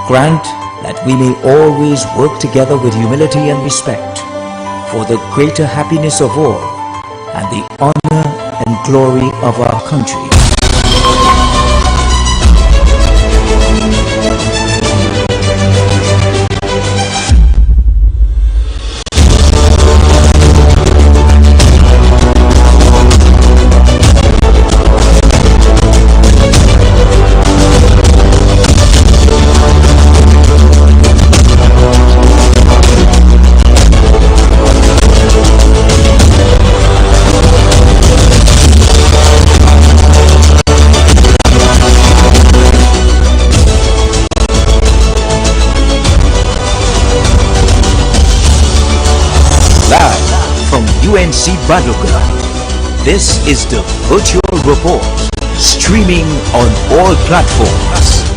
Grant that we may always work together with humility and respect for the greater happiness of all and the honor and glory of our country. UNC Battleground. This is the Virtual Report, streaming on all platforms.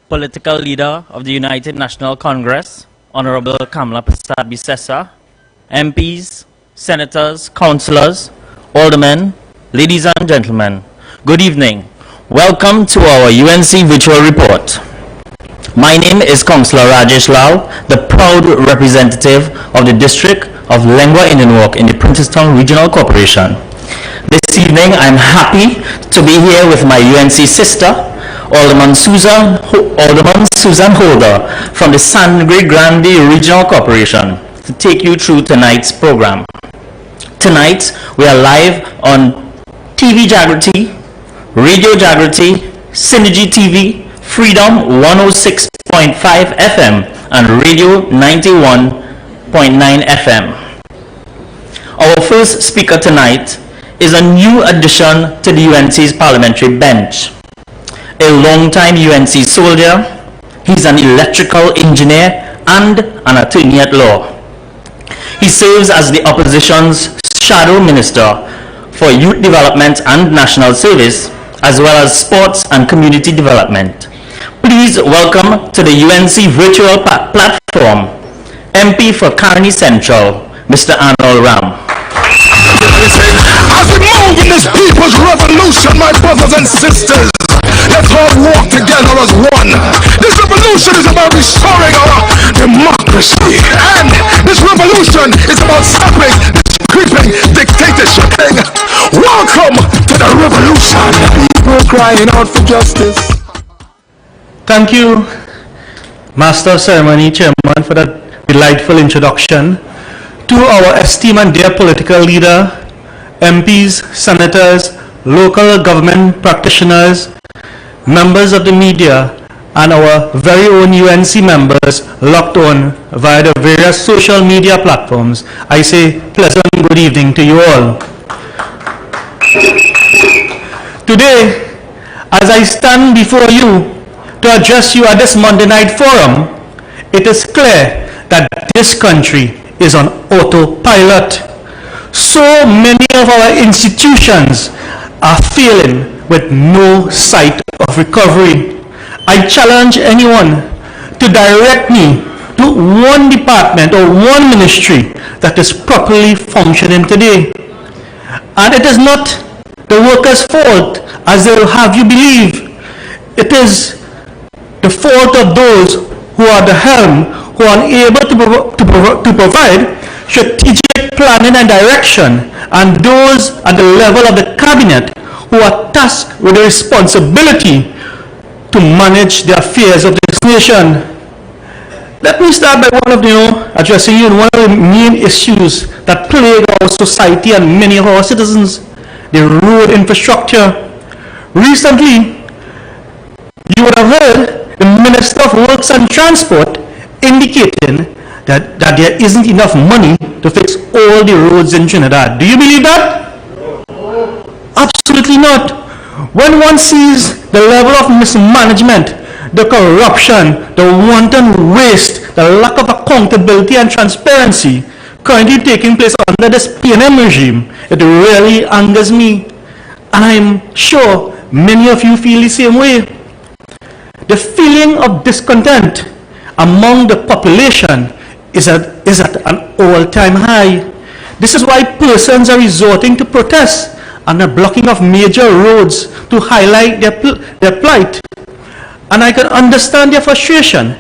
Political leader of the United National Congress, Honorable Kamala Prasad Bisesa, MPs, senators, councillors, aldermen, ladies and gentlemen, good evening. Welcome to our UNC Virtual Report. My name is Councillor Rajesh Lal, the proud representative of the District of Lengua Indian Walk in the Princeton Regional Corporation. This evening, I'm happy to be here with my UNC sister, Alderman Susan Holder from the Sangre Grande Regional Corporation to take you through tonight's program. Tonight, we are live on TV Jagrati, Radio Jagrati, Synergy TV, Freedom 106.5 FM, and Radio 91.9 FM. Our first speaker tonight is a new addition to the UNC's parliamentary bench. A long-time UNC soldier, he's an electrical engineer and an attorney at law. He serves as the opposition's shadow minister for youth development and national service, as well as sports and community development. Please welcome to the UNC virtual platform, MP for Carney Central, Mr. Arnold Ram. As we move in this people's revolution, my brothers and sisters, let's all walk together as one. This revolution is about restoring our democracy, and this revolution is about stopping this creeping dictatorship. Welcome to the revolution. People crying out for justice. Thank you, Master of Ceremony Chairman, for that delightful introduction. To our esteemed and dear political leader, MPs, senators, local government practitioners, members of the media, and our very own UNC members locked on via the various social media platforms, I say pleasant good evening to you all. Today, as I stand before you to address you at this Monday night forum, it is clear that this country is on autopilot. So many of our institutions are failing with no sight of recovery. I challenge anyone to direct me to one department or one ministry that is properly functioning today. And it is not the workers' fault, as they will have you believe. It is the fault of those who are the helm, who are unable to provide strategic planning and direction, and those at the level of the cabinet who are tasked with the responsibility to manage the affairs of this nation. Let me start by addressing you on one of the main issues that plague our society and many of our citizens, the road infrastructure. Recently, you would have heard the Minister of Works and Transport indicating that there isn't enough money to fix all the roads in Trinidad. Do you believe that? Absolutely not. When one sees the level of mismanagement, the corruption, the wanton waste, the lack of accountability and transparency currently taking place under this PNM regime, it really angers me. And I'm sure many of you feel the same way. The feeling of discontent among the population is at an all-time high. This is why persons are resorting to protests and the blocking of major roads to highlight their plight. And I can understand their frustration,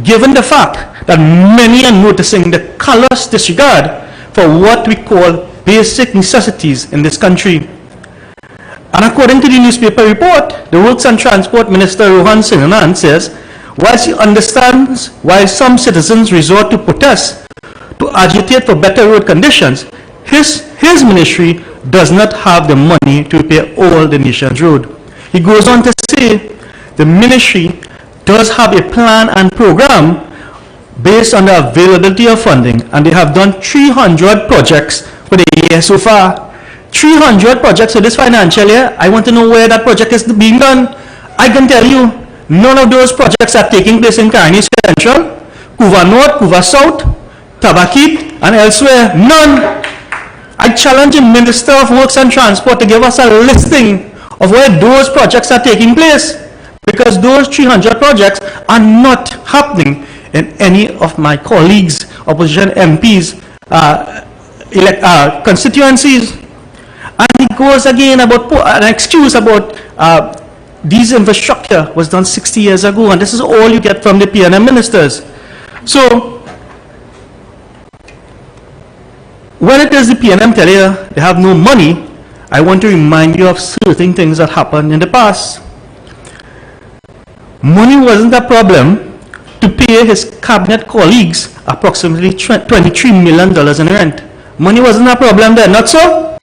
given the fact that many are noticing the callous disregard for what we call basic necessities in this country. And according to the newspaper report, the Works and Transport Minister Rohan Sinanan says, whilst he understands why some citizens resort to protests to agitate for better road conditions, his ministry does not have the money to repair all the nation's road. He goes on to say, the ministry does have a plan and program based on the availability of funding, and they have done 300 projects for the year so far. 300 projects for this financial year. I want to know where that project is being done. I can tell you, none of those projects are taking place in Carney Central, Kuva North, Kuva South, Tabakit, and elsewhere. None. I challenge the Minister of Works and Transport to give us a listing of where those projects are taking place, because those 300 projects are not happening in any of my colleagues, opposition MPs, constituencies. And it goes again about an excuse about these infrastructure was done 60 years ago, and this is all you get from the PNM ministers. So, when it is the PNM tell you they have no money, I want to remind you of certain things that happened in the past. Money wasn't a problem to pay his cabinet colleagues approximately $23 million in rent. Money wasn't a problem there, not so?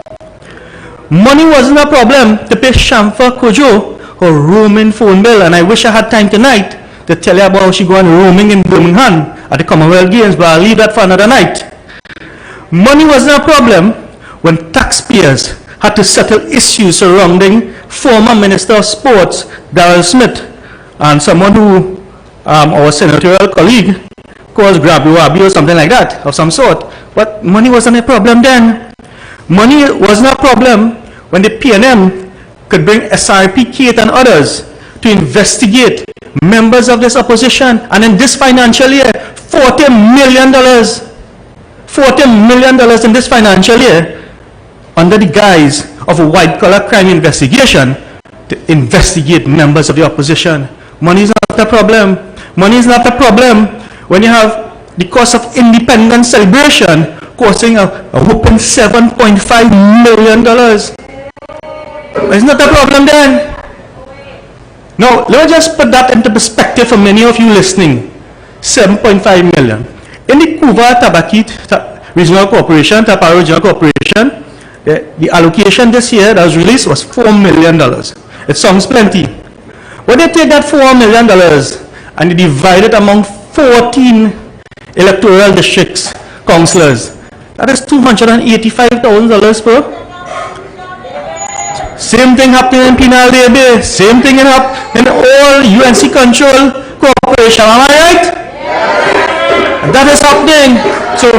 Money wasn't a problem to pay Shamfa Kojo her roaming phone bill, and I wish I had time tonight to tell you about how she going roaming in Birmingham at the Commonwealth Games, but I'll leave that for another night. Money wasn't a problem when taxpayers had to settle issues surrounding former Minister of Sports, Darrell Smith, and someone who our senatorial colleague calls Grabu-Abi or something like that, of some sort. But money wasn't a problem then. Money wasn't a problem when the PNM could bring SRP, Kate, and others to investigate members of this opposition. And in this financial year, $40 million in this financial year, under the guise of a white-collar crime investigation, to investigate members of the opposition. Money is not a problem. Money is not a problem when you have the cost of independence celebration costing a whopping $7.5 million. It's not a problem then. Now, let me just put that into perspective for many of you listening. 7.5 million. In the Kuva Tabakit Regional Corporation, Taparo Regional Corporation, the allocation this year that was released was $4 million. It sounds plenty. When they take that $4 million and they divide it among 14 electoral districts, councillors, that is $285,000 per. Same thing happening in Penal Bay, same thing in all UNC control corporation, am I right? Yeah. That is happening. So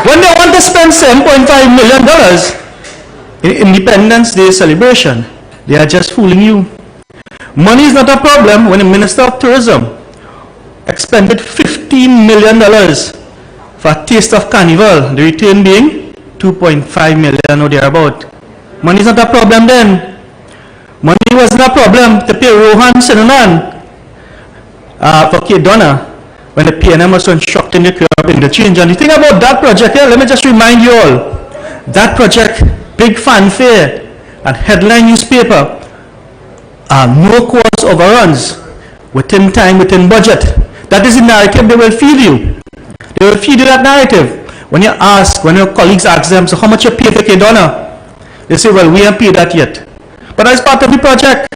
when they want to spend $7.5 million in Independence Day celebration, they are just fooling you. Money is not a problem when the Minister of Tourism expended $15 million for a taste of carnival, the return being $2.5 million or thereabout. Money is not a problem then. Money was not a problem to pay Rohan Sinanan for Kate Donna when the PNM was constructing the curb interchange. And the thing about that project here, let me just remind you all, that project, big fanfare and headline newspaper, no cause overruns, within time, within budget. That is the narrative they will feed you. They will feed you that narrative. When you ask, when your colleagues ask them, so how much you pay for Kate Donna? They say, well, we haven't paid that yet. But as part of the project,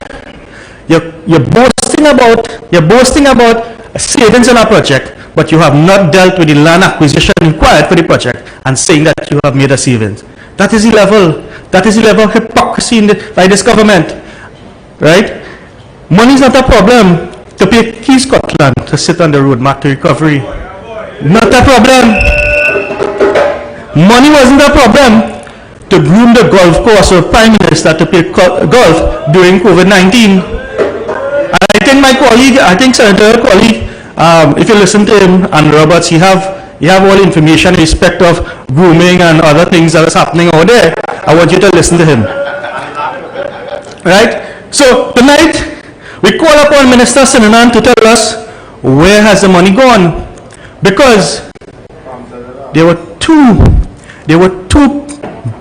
you're boasting about savings in a project, but you have not dealt with the land acquisition required for the project and saying that you have made a savings. That is the level of hypocrisy by this government, right? Money is not a problem to pay Key Scotland to sit on the roadmap to recovery. Not a problem. Money wasn't a problem to groom the golf course or Prime Minister to play golf during COVID-19. And I think my colleague, senatorial colleague, if you listen to him and Roberts, he have you have all information in respect of grooming and other things that is happening over there. I want you to listen to him. Right? So tonight, we call upon Minister Sinanan to tell us where has the money gone. Because there were two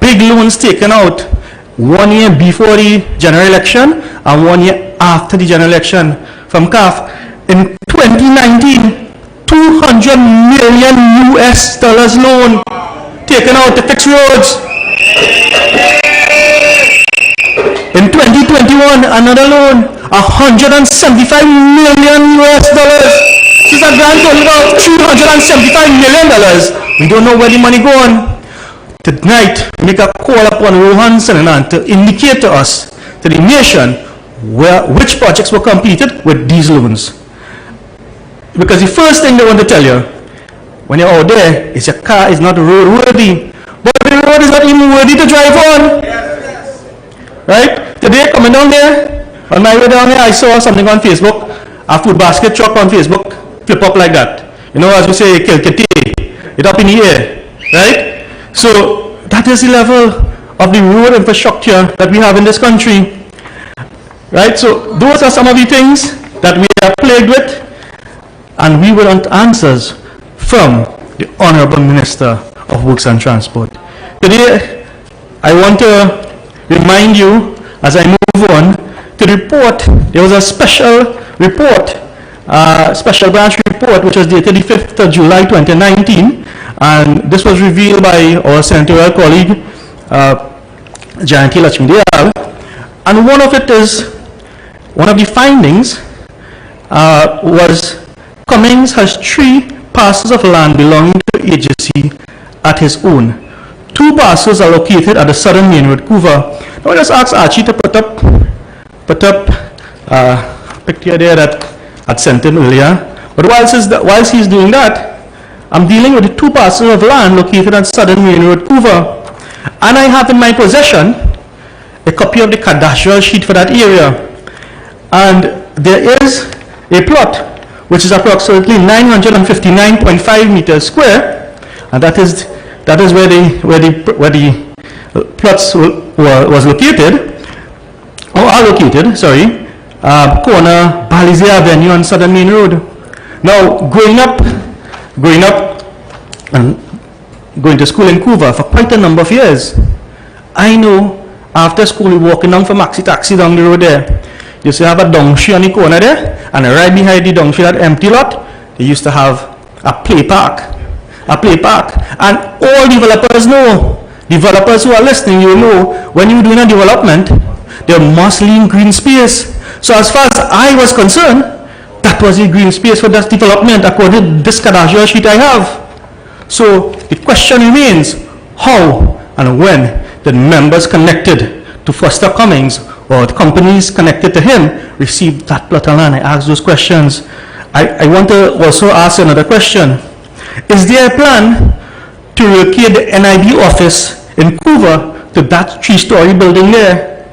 big loans taken out, 1 year before the general election and 1 year after the general election from CAF. In 2019, $200 million US loan taken out to fix roads. In 2021, another loan, $175 million US. This is a grand total of $375 million. We don't know where the money gone. Tonight, we make a call upon Rohan Sinanan to indicate to us, to the nation, which projects were completed with these loans. Because the first thing they want to tell you, when you're out there, is your car is not roadworthy. But the road is not even worthy to drive on. Right? Today, coming down there, on my way down here, I saw something on Facebook, a food basket truck on Facebook, flip up like that. You know, as we say, kilkete, it up in the air. Right? So, that is the level of the road infrastructure that we have in this country. Right? So, those are some of the things that we are plagued with. And we want answers from the Honorable Minister of Works and Transport. Today, I want to remind you, as I move on, to report, there was a special report, special branch report, which was dated the 5th of July 2019, and this was revealed by our senatorial colleague, Jayanti Lakshmideyal, and one of the findings was Cummings has 3 parcels of land belonging to the agency at his own. 2 parcels are located at the southern main road, Couva. Now I just asked Archie to put up picture there that I'd sent him earlier. But whilst he's doing that, I'm dealing with the 2 parcels of land located at southern main road, Couva. And I have in my possession a copy of the cadastral sheet for that area. And there is a plot which is approximately 959.5 meters square, and that is where the plots was located, or are located. Sorry, corner Balizé Avenue on Southern Main Road. Now, growing up and going to school in Couva for quite a number of years, I know after school we walking down from Maxi Taxi down the road there. You used to have a donkey on the corner there, and right behind the donkey, that empty lot, they used to have a play park. And all developers know, developers who are listening, you know, when you're doing a development, there must leave green space. So as far as I was concerned, that was the green space for that development according to this cadastral sheet I have. So the question remains, how and when did members connected to Foster Cummings or the companies connected to him received that plot of land? I asked those questions. I want to also ask another question. Is there a plan to relocate the NIB office in Couva to that 3-story building there?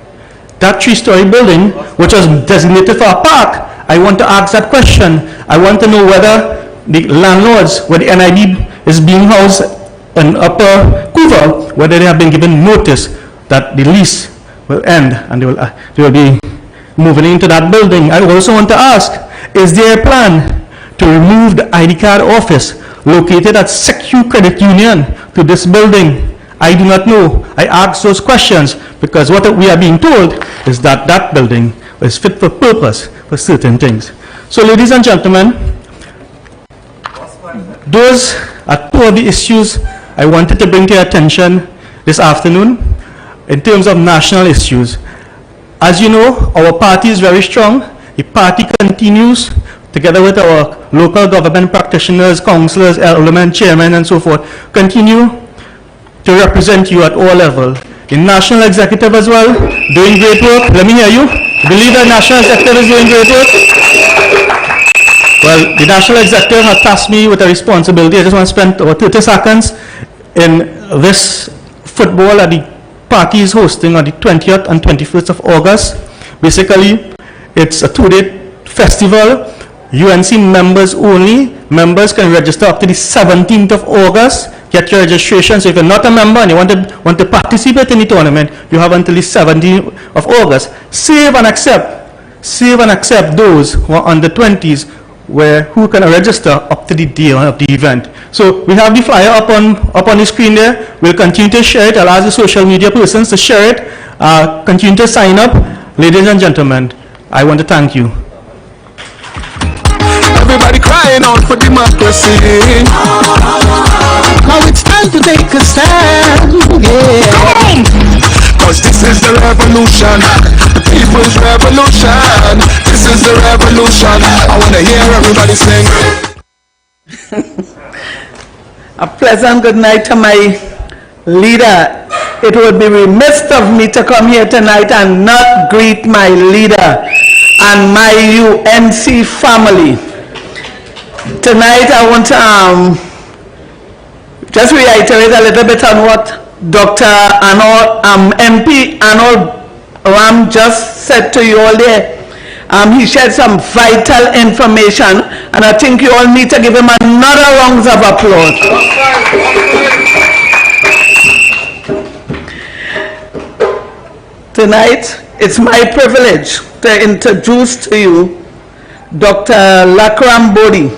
That 3-story building, which was designated for a park, I want to ask that question. I want to know whether the landlords, where the NIB is being housed in Upper Couva, whether they have been given notice that the lease will end and they will be moving into that building. I also want to ask, is there a plan to remove the ID card office located at Secu Credit Union to this building? I do not know. I ask those questions because what we are being told is that that building is fit for purpose for certain things. So ladies and gentlemen, those are 2 of the issues I wanted to bring to your attention this afternoon in terms of national issues. As you know, our party is very strong. The party continues, together with our local government practitioners, councillors, aldermen, chairmen, and so forth, continue to represent you at all levels. The national executive as well, doing great work. Let me hear you. Believe the national executive is doing great work? Well, the national executive has tasked me with a responsibility. I just want to spend about 30 seconds in this football that the party is hosting on the 20th and 21st of August. Basically, it's a 2-day festival UNC members only. Members can register up to the 17th of August. Get your registration. So if you're not a member and you want to participate in the tournament, you have until the 17th of August. Save and accept those who are under 20s who can register up to the day of the event. So we have the flyer up on the screen there. We'll continue to share it. I'll ask the social media persons to share it. Continue to sign up. Ladies and gentlemen, I want to thank you. Everybody crying out for democracy. Now it's time to take a stand. Yeah. Come on! Cause this is the revolution, the people's revolution. This is the revolution. I wanna hear everybody sing. A pleasant good night to my leader. It would be remiss of me to come here tonight and not greet my leader and my UNC family. Tonight I want to just reiterate a little bit on what Dr. MP Arnold Ram just said to you all there. He shared some vital information, and I think you all need to give him another round of applause. Tonight, it's my privilege to introduce to you Dr. Lakram Bodhi.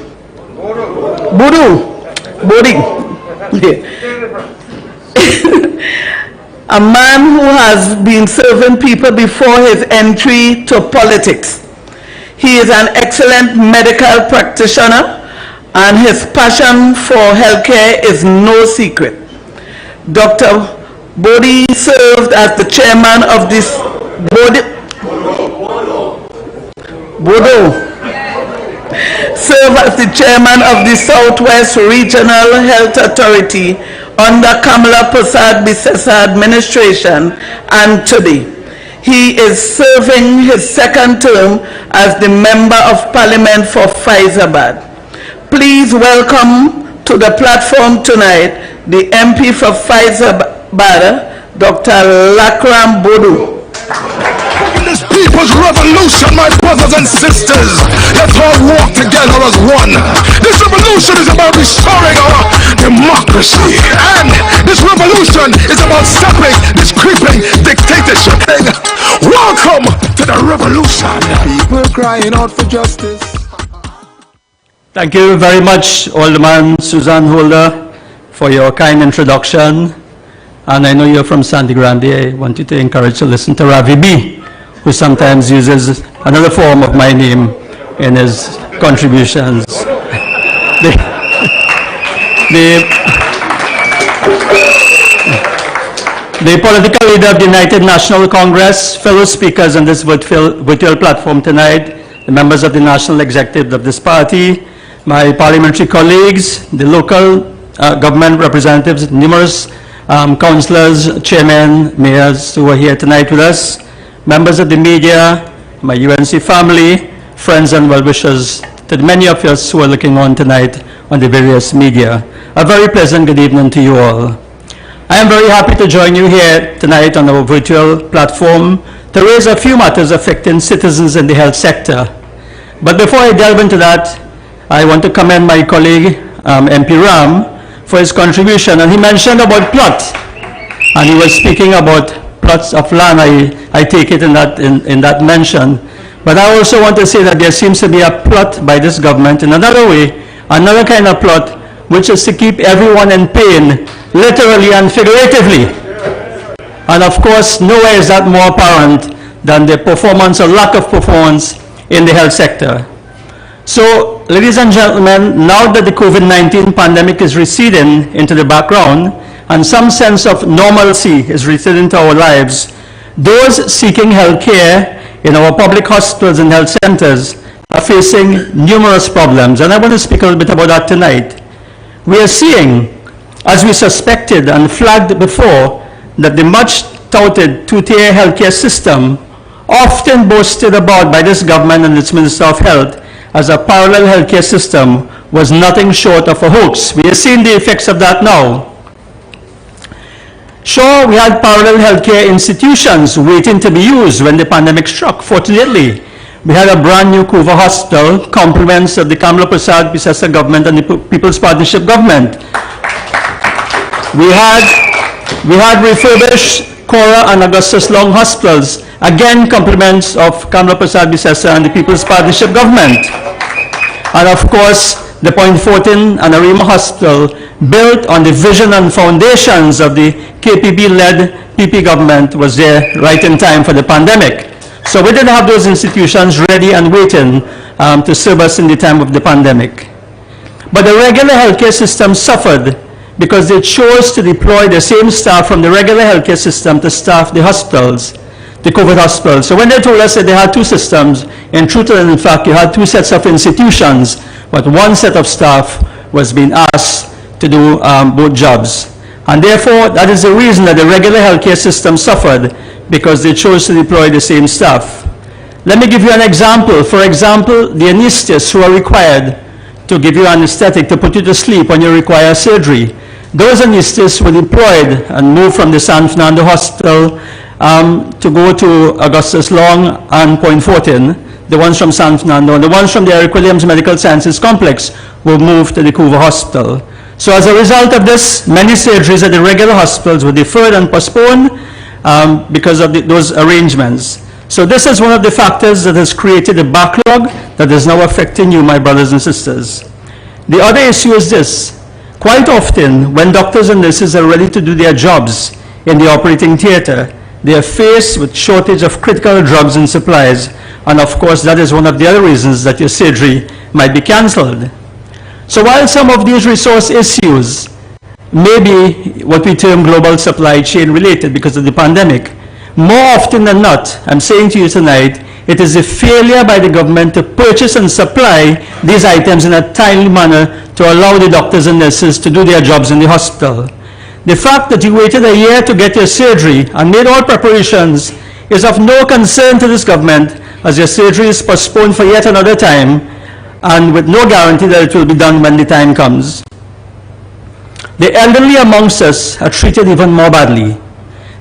Bodhi. A man who has been serving people before his entry to politics. He is an excellent medical practitioner, and his passion for healthcare is no secret. Dr. Bodhi served as the chairman of this served as the chairman of the Southwest Regional Health Authority under Kamala Prasad Bisesa administration, and today he is serving his second term as the Member of Parliament for Faizabad. Please welcome to the platform tonight the MP for Faizabad, Dr. Lakram Bodhi. This people's revolution, my brothers and sisters. Let's all walk together as one. This revolution is about restoring our democracy. And this revolution is about stopping this creeping dictatorship. Welcome to the revolution. People crying out for justice. Thank you very much, Alderman Suzanne Holder, for your kind introduction. And I know you're from Sandy Grande. I want you to encourage to listen to Ravi B, who sometimes uses another form of my name in his contributions. The political leader of the United National Congress, fellow speakers on this virtual platform tonight, the members of the national executive of this party, my parliamentary colleagues, the local government representatives, numerous councillors, chairmen, mayors who are here tonight with us, members of the media, my UNC family, friends and well-wishers, to the many of us who are looking on tonight on the various media. A very pleasant good evening to you all. I am very happy to join you here tonight on our virtual platform to raise a few matters affecting citizens in the health sector. But before I delve into that, I want to commend my colleague, MP Ram, for his contribution. And he mentioned about plot, and he was speaking about plots of land. I take it in that mention. But I also want to say that there seems to be a plot by this government in another way, another kind of plot, which is to keep everyone in pain, literally and figuratively. And of course, nowhere is that more apparent than the performance or lack of performance in the health sector. So, ladies and gentlemen, now that the COVID-19 pandemic is receding into the background and some sense of normalcy is returning to our lives, those seeking health care in our public hospitals and health centers are facing numerous problems. And I want to speak a little bit about that tonight. We are seeing, as we suspected and flagged before, that the much touted two-tier healthcare system, often boasted about by this government and its Minister of Health as a parallel healthcare system, was nothing short of a hoax. We are seeing the effects of that now. Sure, we had parallel healthcare institutions waiting to be used when the pandemic struck. Fortunately, We had a brand new Couva Hospital, compliments of the Kamla Prasad Bisesa government and the People's Partnership government. We had refurbished Cora and Augustus Long hospitals, again compliments of Kamla Prasad Bisesa and the People's Partnership government. And of course, the Point Fortin and Arima Hospital, built on the vision and foundations of the KPB-led PP government, was there right in time for the pandemic. So we didn't have those institutions ready and waiting to serve us in the time of the pandemic. But the regular healthcare system suffered because they chose to deploy the same staff from the regular healthcare system to staff the hospitals, the COVID hospitals. So when they told us that they had two systems, in truth and in fact, you had two sets of institutions, but one set of staff was being asked to do both jobs. And therefore, that is the reason that the regular healthcare system suffered, because they chose to deploy the same staff. Let me give you an example. For example, the anesthetists who are required to give you anesthetic to put you to sleep when you require surgery. Those anesthetists were deployed and moved from the San Fernando Hospital to go to Augustus Long and Point Fortin. The ones from San Fernando and the ones from the Eric Williams Medical Sciences Complex were moved to the Couva Hospital. So as a result of this, many surgeries at the regular hospitals were deferred and postponed because of those arrangements. So this is one of the factors that has created a backlog that is now affecting you, my brothers and sisters. The other issue is this. Quite often, when doctors and nurses are ready to do their jobs in the operating theater, they are faced with shortage of critical drugs and supplies. And of course, that is one of the other reasons that your surgery might be cancelled. So while some of these resource issues may be what we term global supply chain related because of the pandemic, more often than not, I'm saying to you tonight, it is a failure by the government to purchase and supply these items in a timely manner to allow the doctors and nurses to do their jobs in the hospital. The fact that you waited a year to get your surgery and made all preparations is of no concern to this government, as your surgery is postponed for yet another time and with no guarantee that it will be done when the time comes. The elderly amongst us are treated even more badly.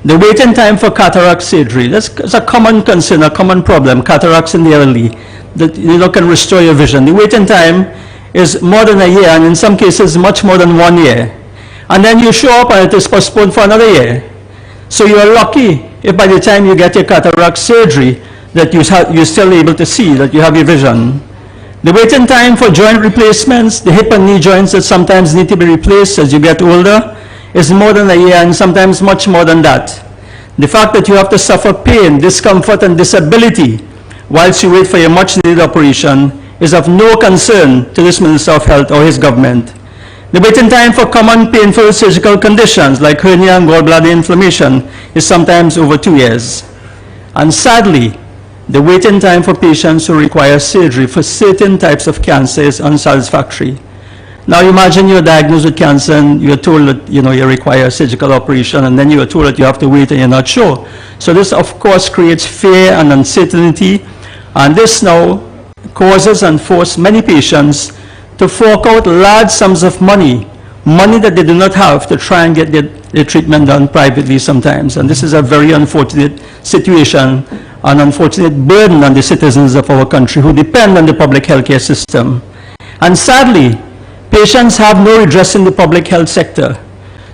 The waiting time for cataract surgery, that's a common concern, a common problem, cataracts in the elderly, that can restore your vision. The waiting time is more than a year, and in some cases much more than 1 year. And then you show up and it is postponed for another year. So you are lucky if by the time you get your cataract surgery that you're still able to see, that you have your vision. The waiting time for joint replacements, the hip and knee joints that sometimes need to be replaced as you get older, is more than a year and sometimes much more than that. The fact that you have to suffer pain, discomfort and disability whilst you wait for your much needed operation is of no concern to this Minister of Health or his government. The waiting time for common painful surgical conditions like hernia and gallbladder inflammation is sometimes over 2 years. And sadly, the waiting time for patients who require surgery for certain types of cancer is unsatisfactory. Now imagine you're diagnosed with cancer and you're told that you require a surgical operation, and then you're told that you have to wait and you're not sure. So this of course creates fear and uncertainty, and this now causes and forces many patients to fork out large sums of money that they do not have, to try and get their treatment done privately sometimes. And this is a very unfortunate situation, an unfortunate burden on the citizens of our country who depend on the public healthcare system. And sadly, patients have no redress in the public health sector.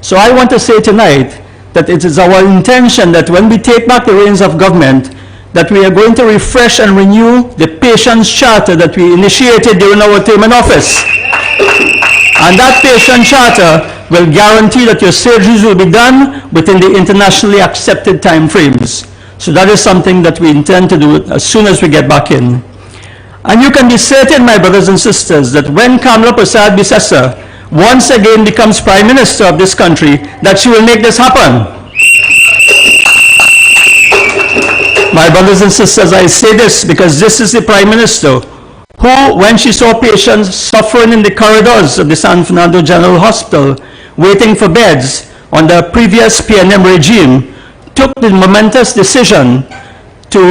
So I want to say tonight that it is our intention that when we take back the reins of government, that we are going to refresh and renew the patient's charter that we initiated during our term in office. And that patient charter will guarantee that your surgeries will be done within the internationally accepted time frames. So that is something that we intend to do as soon as we get back in. And you can be certain, my brothers and sisters, that when Kamla Prasad Bisesa once again becomes Prime Minister of this country, that she will make this happen. My brothers and sisters, I say this because this is the Prime Minister who, when she saw patients suffering in the corridors of the San Fernando General Hospital, waiting for beds under a previous PNM regime, took the momentous decision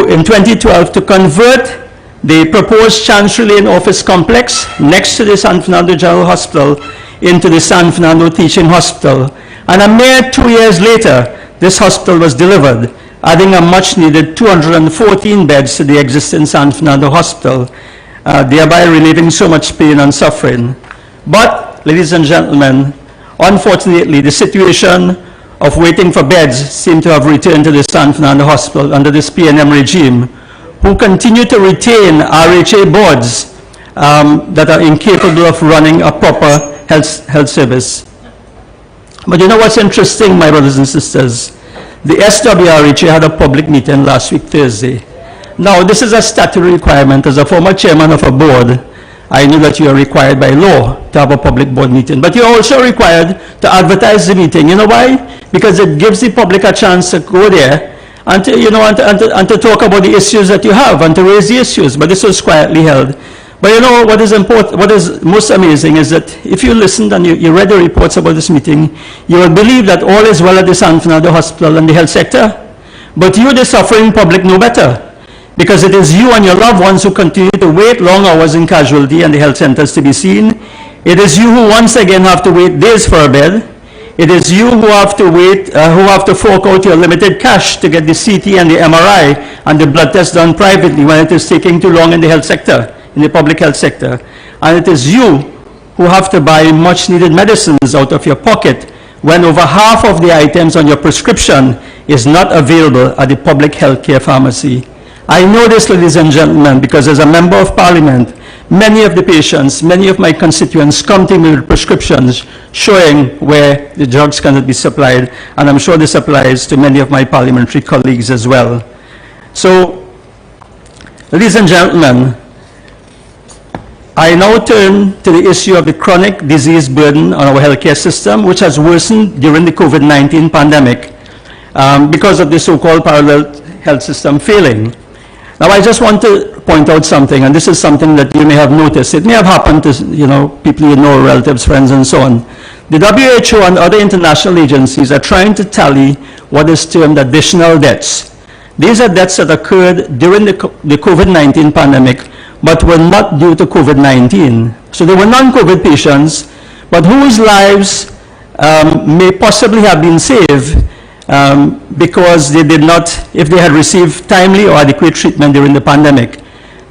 in 2012 to convert the proposed Chancery Lane office complex next to the San Fernando General Hospital into the San Fernando Teaching Hospital. And a mere 2 years later, this hospital was delivered adding a much-needed 214 beds to the existing San Fernando Hospital, thereby relieving so much pain and suffering. But, ladies and gentlemen, unfortunately, the situation of waiting for beds seems to have returned to the San Fernando Hospital under this PNM regime, who continue to retain RHA boards that are incapable of running a proper health service. But you know what's interesting, my brothers and sisters? The SWRHA had a public meeting last week, Thursday. Now, this is a statutory requirement. As a former chairman of a board, I knew that you are required by law to have a public board meeting. But you're also required to advertise the meeting. You know why? Because it gives the public a chance to go there and to, and to talk about the issues that you have and to raise the issues. But this was quietly held. But you know what is important, what is most amazing is that if you listened and you read the reports about this meeting, you will believe that all is well at the San Fernando Hospital and the health sector. But you, the suffering public, know better. Because it is you and your loved ones who continue to wait long hours in casualty and the health centers to be seen. It is you who once again have to wait days for a bed. It is you who have to wait, who have to fork out your limited cash to get the CT and the MRI and the blood test done privately when it is taking too long in the health sector, in the public health sector. And it is you who have to buy much needed medicines out of your pocket when over half of the items on your prescription is not available at the public health care pharmacy. I know this, ladies and gentlemen, because as a member of parliament, many of the patients, many of my constituents come to me with prescriptions showing where the drugs cannot be supplied, and I'm sure this applies to many of my parliamentary colleagues as well. So, ladies and gentlemen, I now turn to the issue of the chronic disease burden on our healthcare system, which has worsened during the COVID-19 pandemic because of the so-called parallel health system failing. Now, I just want to point out something, and this is something that you may have noticed. It may have happened to, people you know, relatives, friends, and so on. The WHO and other international agencies are trying to tally what is termed additional deaths. These are deaths that occurred during the COVID-19 pandemic, but were not due to COVID-19. So they were non-COVID patients, but whose lives may possibly have been saved because they did not, if they had received timely or adequate treatment during the pandemic.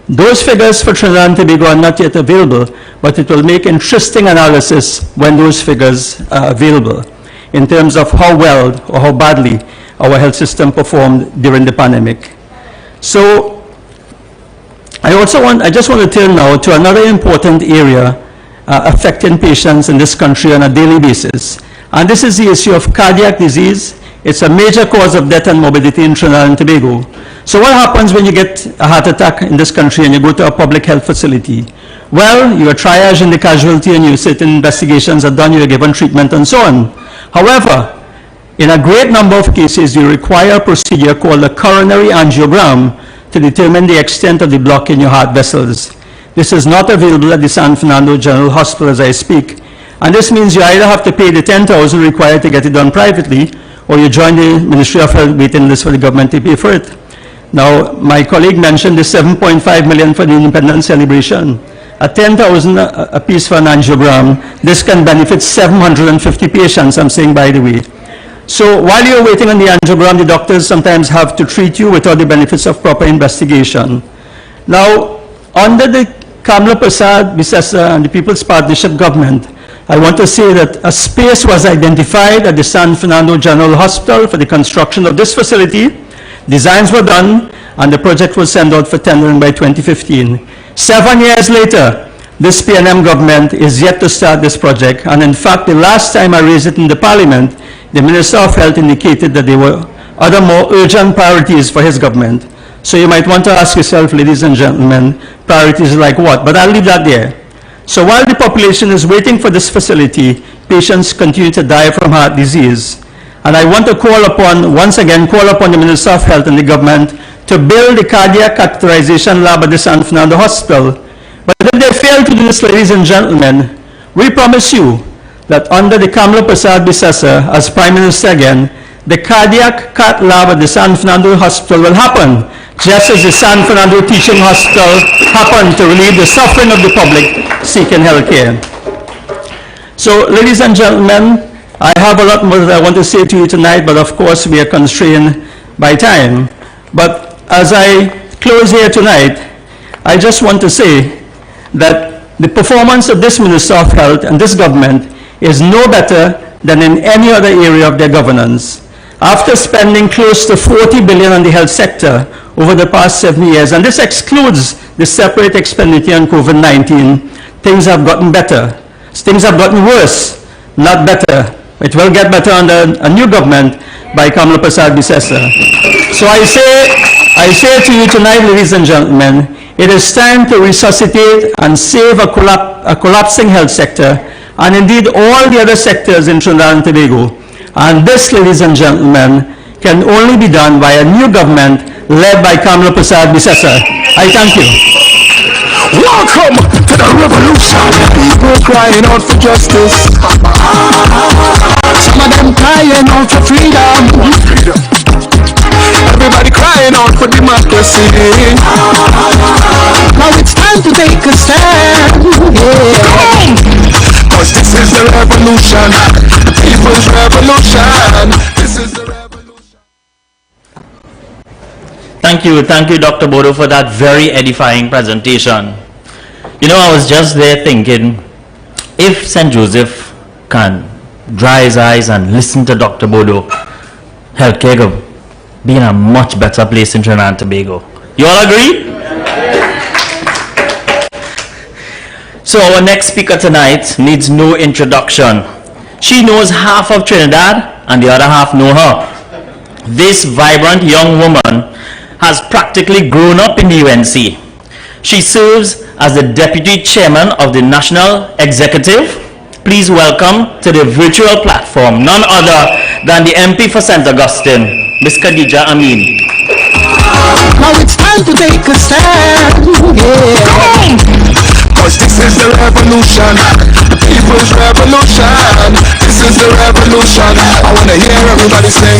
Those figures for Trinidad and Tobago are not yet available, but it will make interesting analysis when those figures are available in terms of how well or how badly our health system performed during the pandemic. So I just want to turn now to another important area affecting patients in this country on a daily basis. And this is the issue of cardiac disease. It's a major cause of death and morbidity in Trinidad and Tobago. So what happens when you get a heart attack in this country and you go to a public health facility? Well, you are triaged in the casualty and you certain investigations are done, you are given treatment and so on. However, in a great number of cases, you require a procedure called a coronary angiogram to determine the extent of the block in your heart vessels. This is not available at the San Fernando General Hospital as I speak. And this means you either have to pay the $10,000 required to get it done privately, or you join the Ministry of Health waiting list for the government to pay for it. Now, my colleague mentioned the $7.5 million for the independence celebration. At $10,000 a piece for an angiogram, this can benefit 750 patients, I'm saying by the way. So while you're waiting on the angiogram, the doctors sometimes have to treat you without the benefits of proper investigation. Now, under the Kamla Prasad Bisesa and the People's Partnership government, I want to say that a space was identified at the San Fernando General Hospital for the construction of this facility. Designs were done, and the project was sent out for tendering by 2015. 7 years later, this PNM government is yet to start this project, and in fact, the last time I raised it in the Parliament, the Minister of Health indicated that there were other more urgent priorities for his government. So you might want to ask yourself, ladies and gentlemen, priorities like what? But I'll leave that there. So while the population is waiting for this facility, patients continue to die from heart disease. And I want to once again call upon the Minister of Health and the government to build the cardiac catheterization lab at the San Fernando Hospital. But if they fail to do this, ladies and gentlemen, we promise you that under the Kamla Prasad Bisesa as Prime Minister again, the cardiac cath lab at the San Fernando Hospital will happen, just as the San Fernando Teaching Hospital happened to relieve the suffering of the public seeking health care. So, ladies and gentlemen, I have a lot more that I want to say to you tonight, but of course we are constrained by time. But as I close here tonight, I just want to say that the performance of this Minister of Health and this government is no better than in any other area of their governance. After spending close to 40 billion on the health sector over the past 7 years, and this excludes the separate expenditure on COVID-19, things have gotten better. Things have gotten worse, not better. It will get better under a new government by Kamla Prasad Bisesa. So I say to you tonight, ladies and gentlemen, it is time to resuscitate and save a collapsing health sector, and indeed all the other sectors in Trinidad and Tobago. And this, ladies and gentlemen, can only be done by a new government led by Kamla Prasad Bisesa. I thank you. Welcome to the revolution. People crying out for justice. Some of them crying out for freedom. Everybody crying out for democracy. Now it's time to take a stand. Yeah. Cause this is the revolution. The people's revolution. This is the revolution. Thank you, Dr. Bodo, for that very edifying presentation. You know, I was just there thinking, if St. Joseph can dry his eyes and listen to Dr. Bodo, healthcare could be in a much better place in Trinidad and Tobago. You all agree? So our next speaker tonight needs no introduction. She knows half of Trinidad and the other half know her. This vibrant young woman has practically grown up in the UNC. She serves as the Deputy Chairman of the National Executive. Please welcome to the virtual platform none other than the MP for St. Augustine, Ms. Khadija Amin. Now it's time to take a stand. Yeah. Cause this is the revolution. The people's revolution. This is the revolution. I wanna hear everybody sing.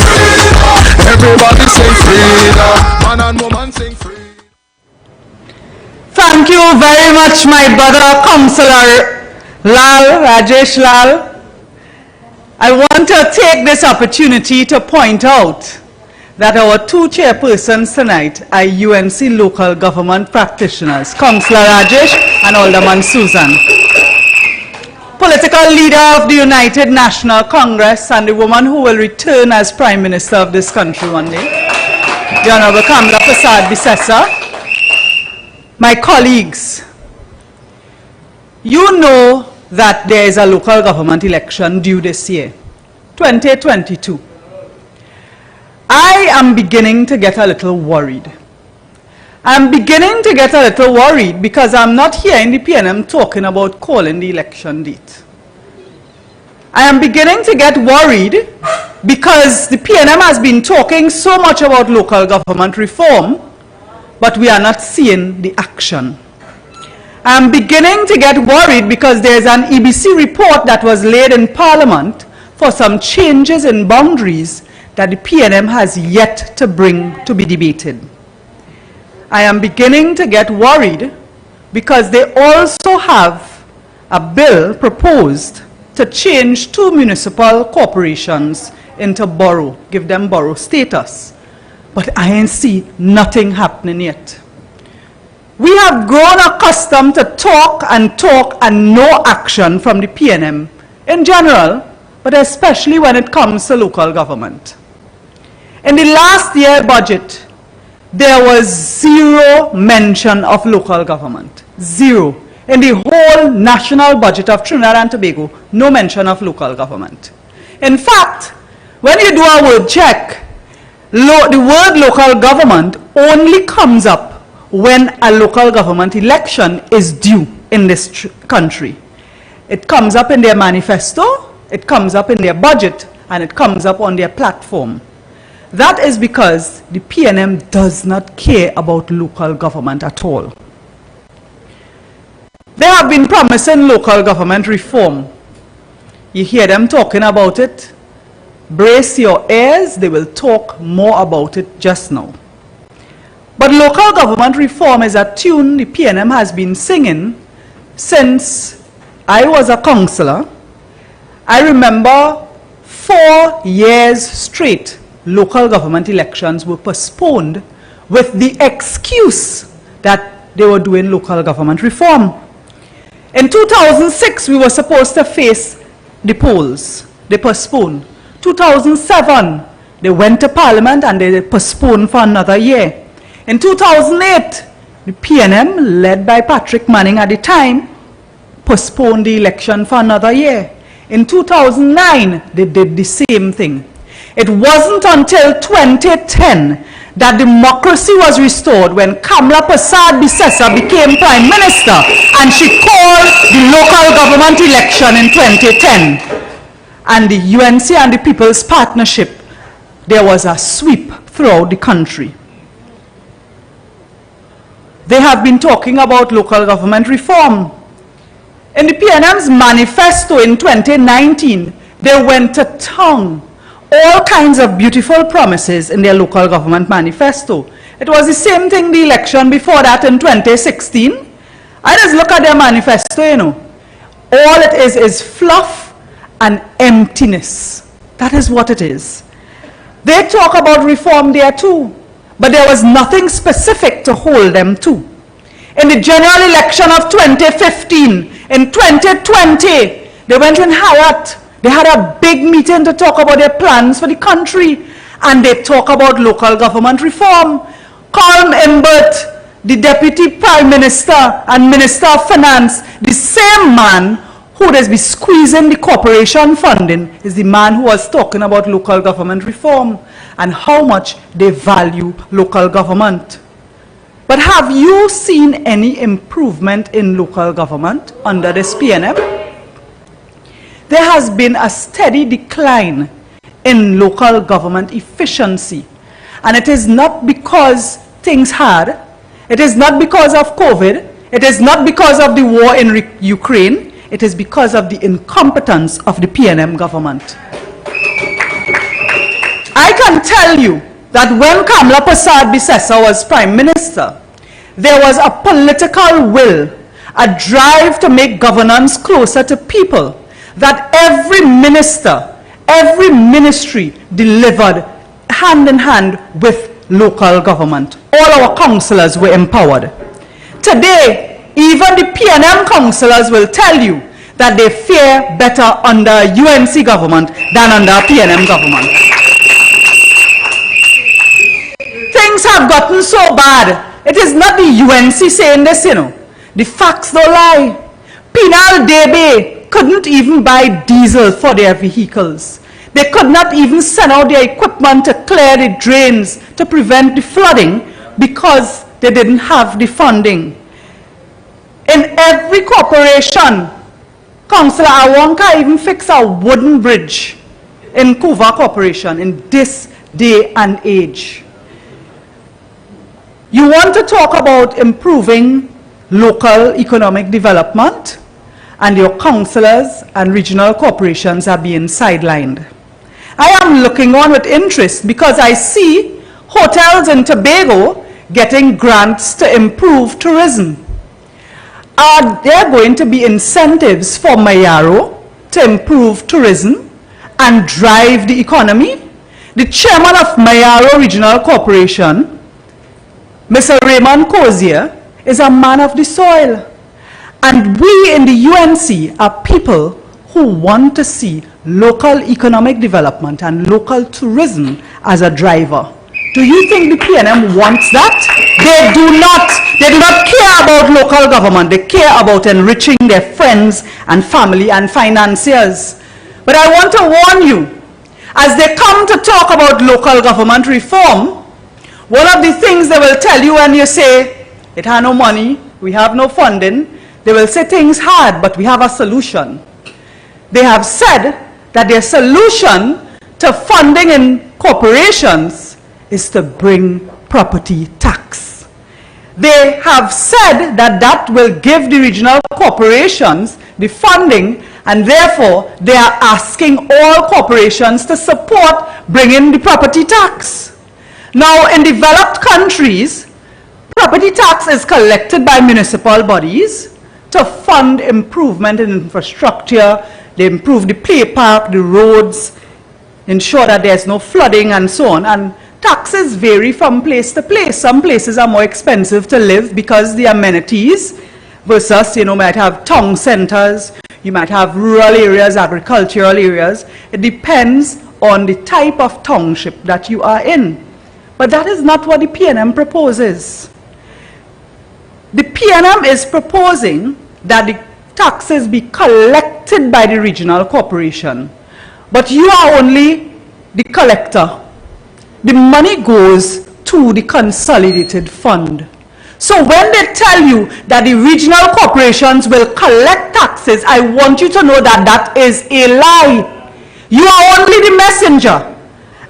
Everybody sing freedom. Man and woman sing freedom. Thank you very much, my brother, Councillor Rajesh Lal. I want to take this opportunity to point out that our two chairpersons tonight are UNC local government practitioners, Councillor Rajesh and Alderman Susan. Political leader of the United National Congress and the woman who will return as Prime Minister of this country one day, the Honorable Kamla Prasad Bisesa. My colleagues, you know that there is a local government election due this year, 2022. I am beginning to get a little worried. I'm beginning to get a little worried because I'm not hearing the PNM talking about calling the election date. I am beginning to get worried because the PNM has been talking so much about local government reform, but we are not seeing the action. I'm beginning to get worried because there's an EBC report that was laid in Parliament for some changes in boundaries that the PNM has yet to bring to be debated. I am beginning to get worried because they also have a bill proposed to change 2 municipal corporations into borough, give them borough status. But I ain't see nothing happening yet. We have grown accustomed to talk and no action from the PNM in general, but especially when it comes to local government. In the last year budget, there was zero mention of local government. Zero. In the whole national budget of Trinidad and Tobago, no mention of local government. In fact, when you do a word check, the word local government only comes up when a local government election is due in this country. It comes up in their manifesto, it comes up in their budget, and it comes up on their platform. That is because the PNM does not care about local government at all. They have been promising local government reform. You hear them talking about it. Brace your ears, they will talk more about it just now. But local government reform is a tune the PNM has been singing since I was a councillor. I remember 4 years straight local government elections were postponed with the excuse that they were doing local government reform. In 2006, we were supposed to face the polls. They postponed. 2007, they went to Parliament and they postponed for another year. In 2008, the PNM, led by Patrick Manning at the time, postponed the election for another year. In 2009, they did the same thing. It wasn't until 2010 that democracy was restored when Kamla Prasad Bisesa became Prime Minister and she called the local government election in 2010. And the UNC and the People's Partnership, there was a sweep throughout the country. They have been talking about local government reform. In the PNM's manifesto in 2019, they went to town. All kinds of beautiful promises in their local government manifesto. It was the same thing the election before that in 2016. I just look at their manifesto, you know. All it is fluff and emptiness. That is what it is. They talk about reform there too, but there was nothing specific to hold them to. In the general election of 2015, in 2020, they went in Hyatt. They had a big meeting to talk about their plans for the country, and they talk about local government reform. Colm Imbert, the Deputy Prime Minister and Minister of Finance, the same man who has been squeezing the corporation funding, is the man who was talking about local government reform and how much they value local government. But have you seen any improvement in local government under this PNM? There has been a steady decline in local government efficiency. And it is not because things hard. It is not because of COVID. It is not because of the war in Ukraine. It is because of the incompetence of the PNM government. I can tell you that when Kamla Prasad Bisesa was Prime Minister, there was a political will, a drive to make governance closer to people, that every minister, every ministry delivered hand in hand with local government. All our councillors were empowered. Today, even the PNM councillors will tell you that they fare better under UNC government than under PNM government. Things have gotten so bad. It is not the UNC saying this, you know. The facts don't lie. Penal Debe couldn't even buy diesel for their vehicles. They could not even send out their equipment to clear the drains to prevent the flooding because they didn't have the funding. In every corporation, Councillor Awanka even fixed a wooden bridge in Kuva Corporation in this day and age. You want to talk about improving local economic development, and your councillors and regional corporations are being sidelined. I am looking on with interest because I see hotels in Tobago getting grants to improve tourism. Are there going to be incentives for Mayaro to improve tourism and drive the economy? The chairman of Mayaro Regional Corporation, Mr. Raymond Cozier, is a man of the soil. And we in the UNC are people who want to see local economic development and local tourism as a driver. Do you think the PNM wants that? They do not. They do not care about local government. They care about enriching their friends and family and financiers. But I want to warn you, as they come to talk about local government reform, one of the things they will tell you when you say, it has no money, we have no funding, they will say things hard, but we have a solution. They have said that their solution to funding in corporations is to bring property tax. They have said that that will give the regional corporations the funding, and therefore they are asking all corporations to support bringing the property tax. Now, in developed countries, property tax is collected by municipal bodies to fund improvement in infrastructure. They improve the play park, the roads. ensure that there's no flooding and so on. And taxes vary from place to place. Some places are more expensive to live because the amenities versus, might have town centers, you might have rural areas, agricultural areas. It depends on the type of township that you are in. But that is not what the PNM proposes. The PNM is proposing that the taxes be collected by the regional corporation. But you are only the collector. The money goes to the consolidated fund. So when they tell you that the regional corporations will collect taxes, I want you to know that that is a lie. You are only the messenger.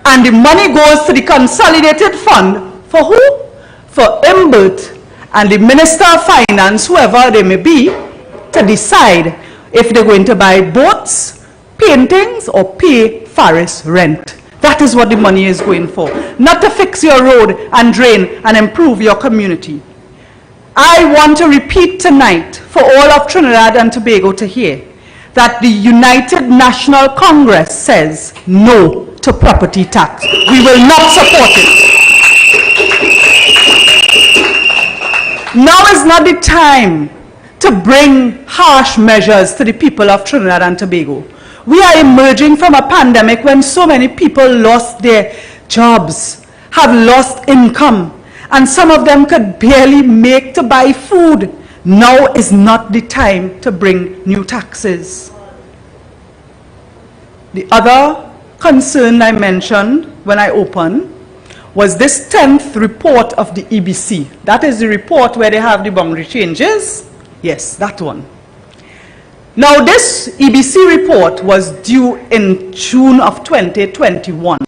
And the money goes to the consolidated fund for who? For Imbert and the Minister of Finance, whoever they may be, to decide if they're going to buy boats, paintings, or pay forest rent. That is what the money is going for. Not to fix your road and drain and improve your community. I want to repeat tonight for all of Trinidad and Tobago to hear that the United National Congress says no to property tax. We will not support it. Now is not the time to bring harsh measures to the people of Trinidad and Tobago. We are emerging from a pandemic when so many people lost their jobs, have lost income, and some of them could barely make to buy food. Now is not the time to bring new taxes. The other concern I mentioned when I opened was this 10th report of the EBC. That is the report where they have the boundary changes. Yes, that one. Now this EBC report was due in June of 2021.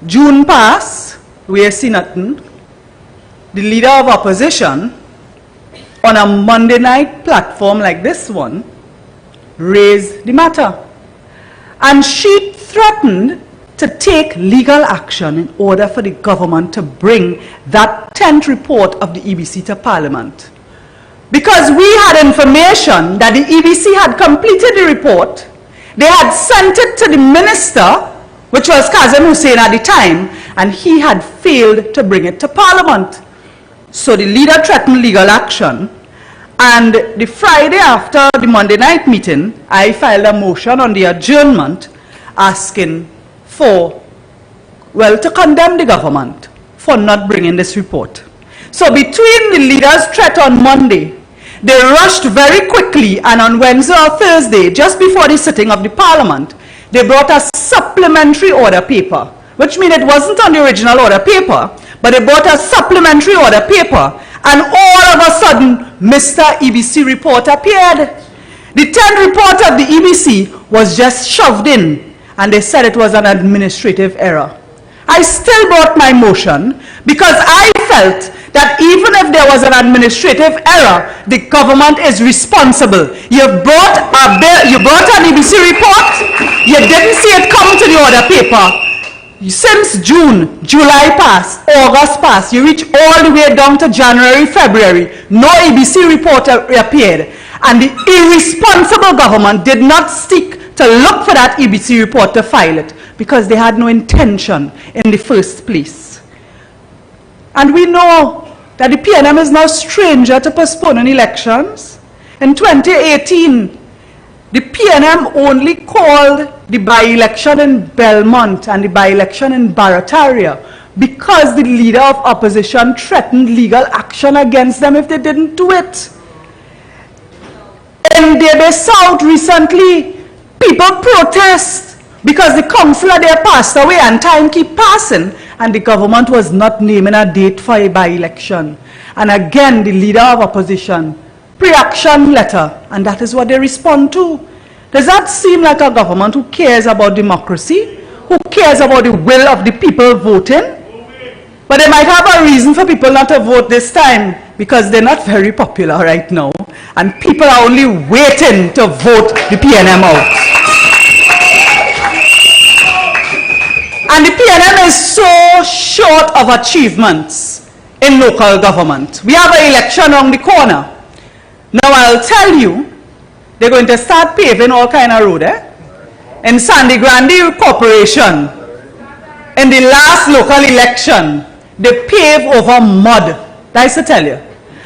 June passed, we see nothing. The leader of opposition on a Monday night platform like this one raised the matter. And she threatened to take legal action in order for the government to bring that 10th report of the EBC to Parliament. Because we had information that the EBC had completed the report, they had sent it to the minister, which was Kazem Hussein at the time, and he had failed to bring it to Parliament. So the leader threatened legal action, and the Friday after the Monday night meeting, I filed a motion on the adjournment asking for, well, to condemn the government for not bringing this report. So between the leaders' threat on Monday, they rushed very quickly, and on Wednesday or Thursday, just before the sitting of the Parliament, they brought a supplementary order paper, which means it wasn't on the original order paper, but they brought a supplementary order paper, and all of a sudden, Mr. EBC report appeared. The 10th report of the EBC was just shoved in, and they said it was an administrative error. I still brought my motion because I felt that even if there was an administrative error, the government is responsible. You brought an EBC report, you didn't see it come to the order paper. Since June, July passed, August passed, you reach all the way down to January, February, no EBC report appeared. And the irresponsible government did not seek to look for that EBC report to file it, because they had no intention in the first place. And we know that the PNM is no stranger to postponing elections. In 2018, the PNM only called the by-election in Belmont and the by-election in Barataria because the leader of opposition threatened legal action against them if they didn't do it. In Debe South recently, people protest because the councillor there passed away and time keep passing, and the government was not naming a date for a by-election. And again, the leader of opposition, pre-action letter, and that is what they respond to. Does that seem like a government who cares about democracy, who cares about the will of the people voting? But they might have a reason for people not to vote this time, because they're not very popular right now, and people are only waiting to vote the PNM out. And the PNM is so short of achievements in local government. We have an election on the corner. Now I'll tell you, they're going to start paving all kind of road. in Sandy Grande Corporation, in the last local election, they pave over mud. That's to tell you.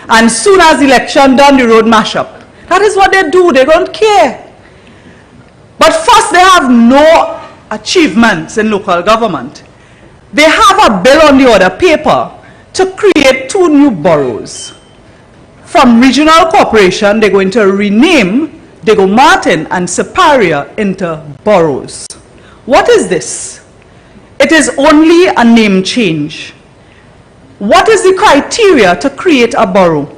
And soon as the election done, the road mash up. That is what they do. They don't care. But first, they have no achievements in local government. They have a bill on the order paper to create 2 new boroughs. From regional corporation, they're going to rename Diego Martin and Superior into boroughs. What is this? It is only a name change. What is the criteria to create a borough?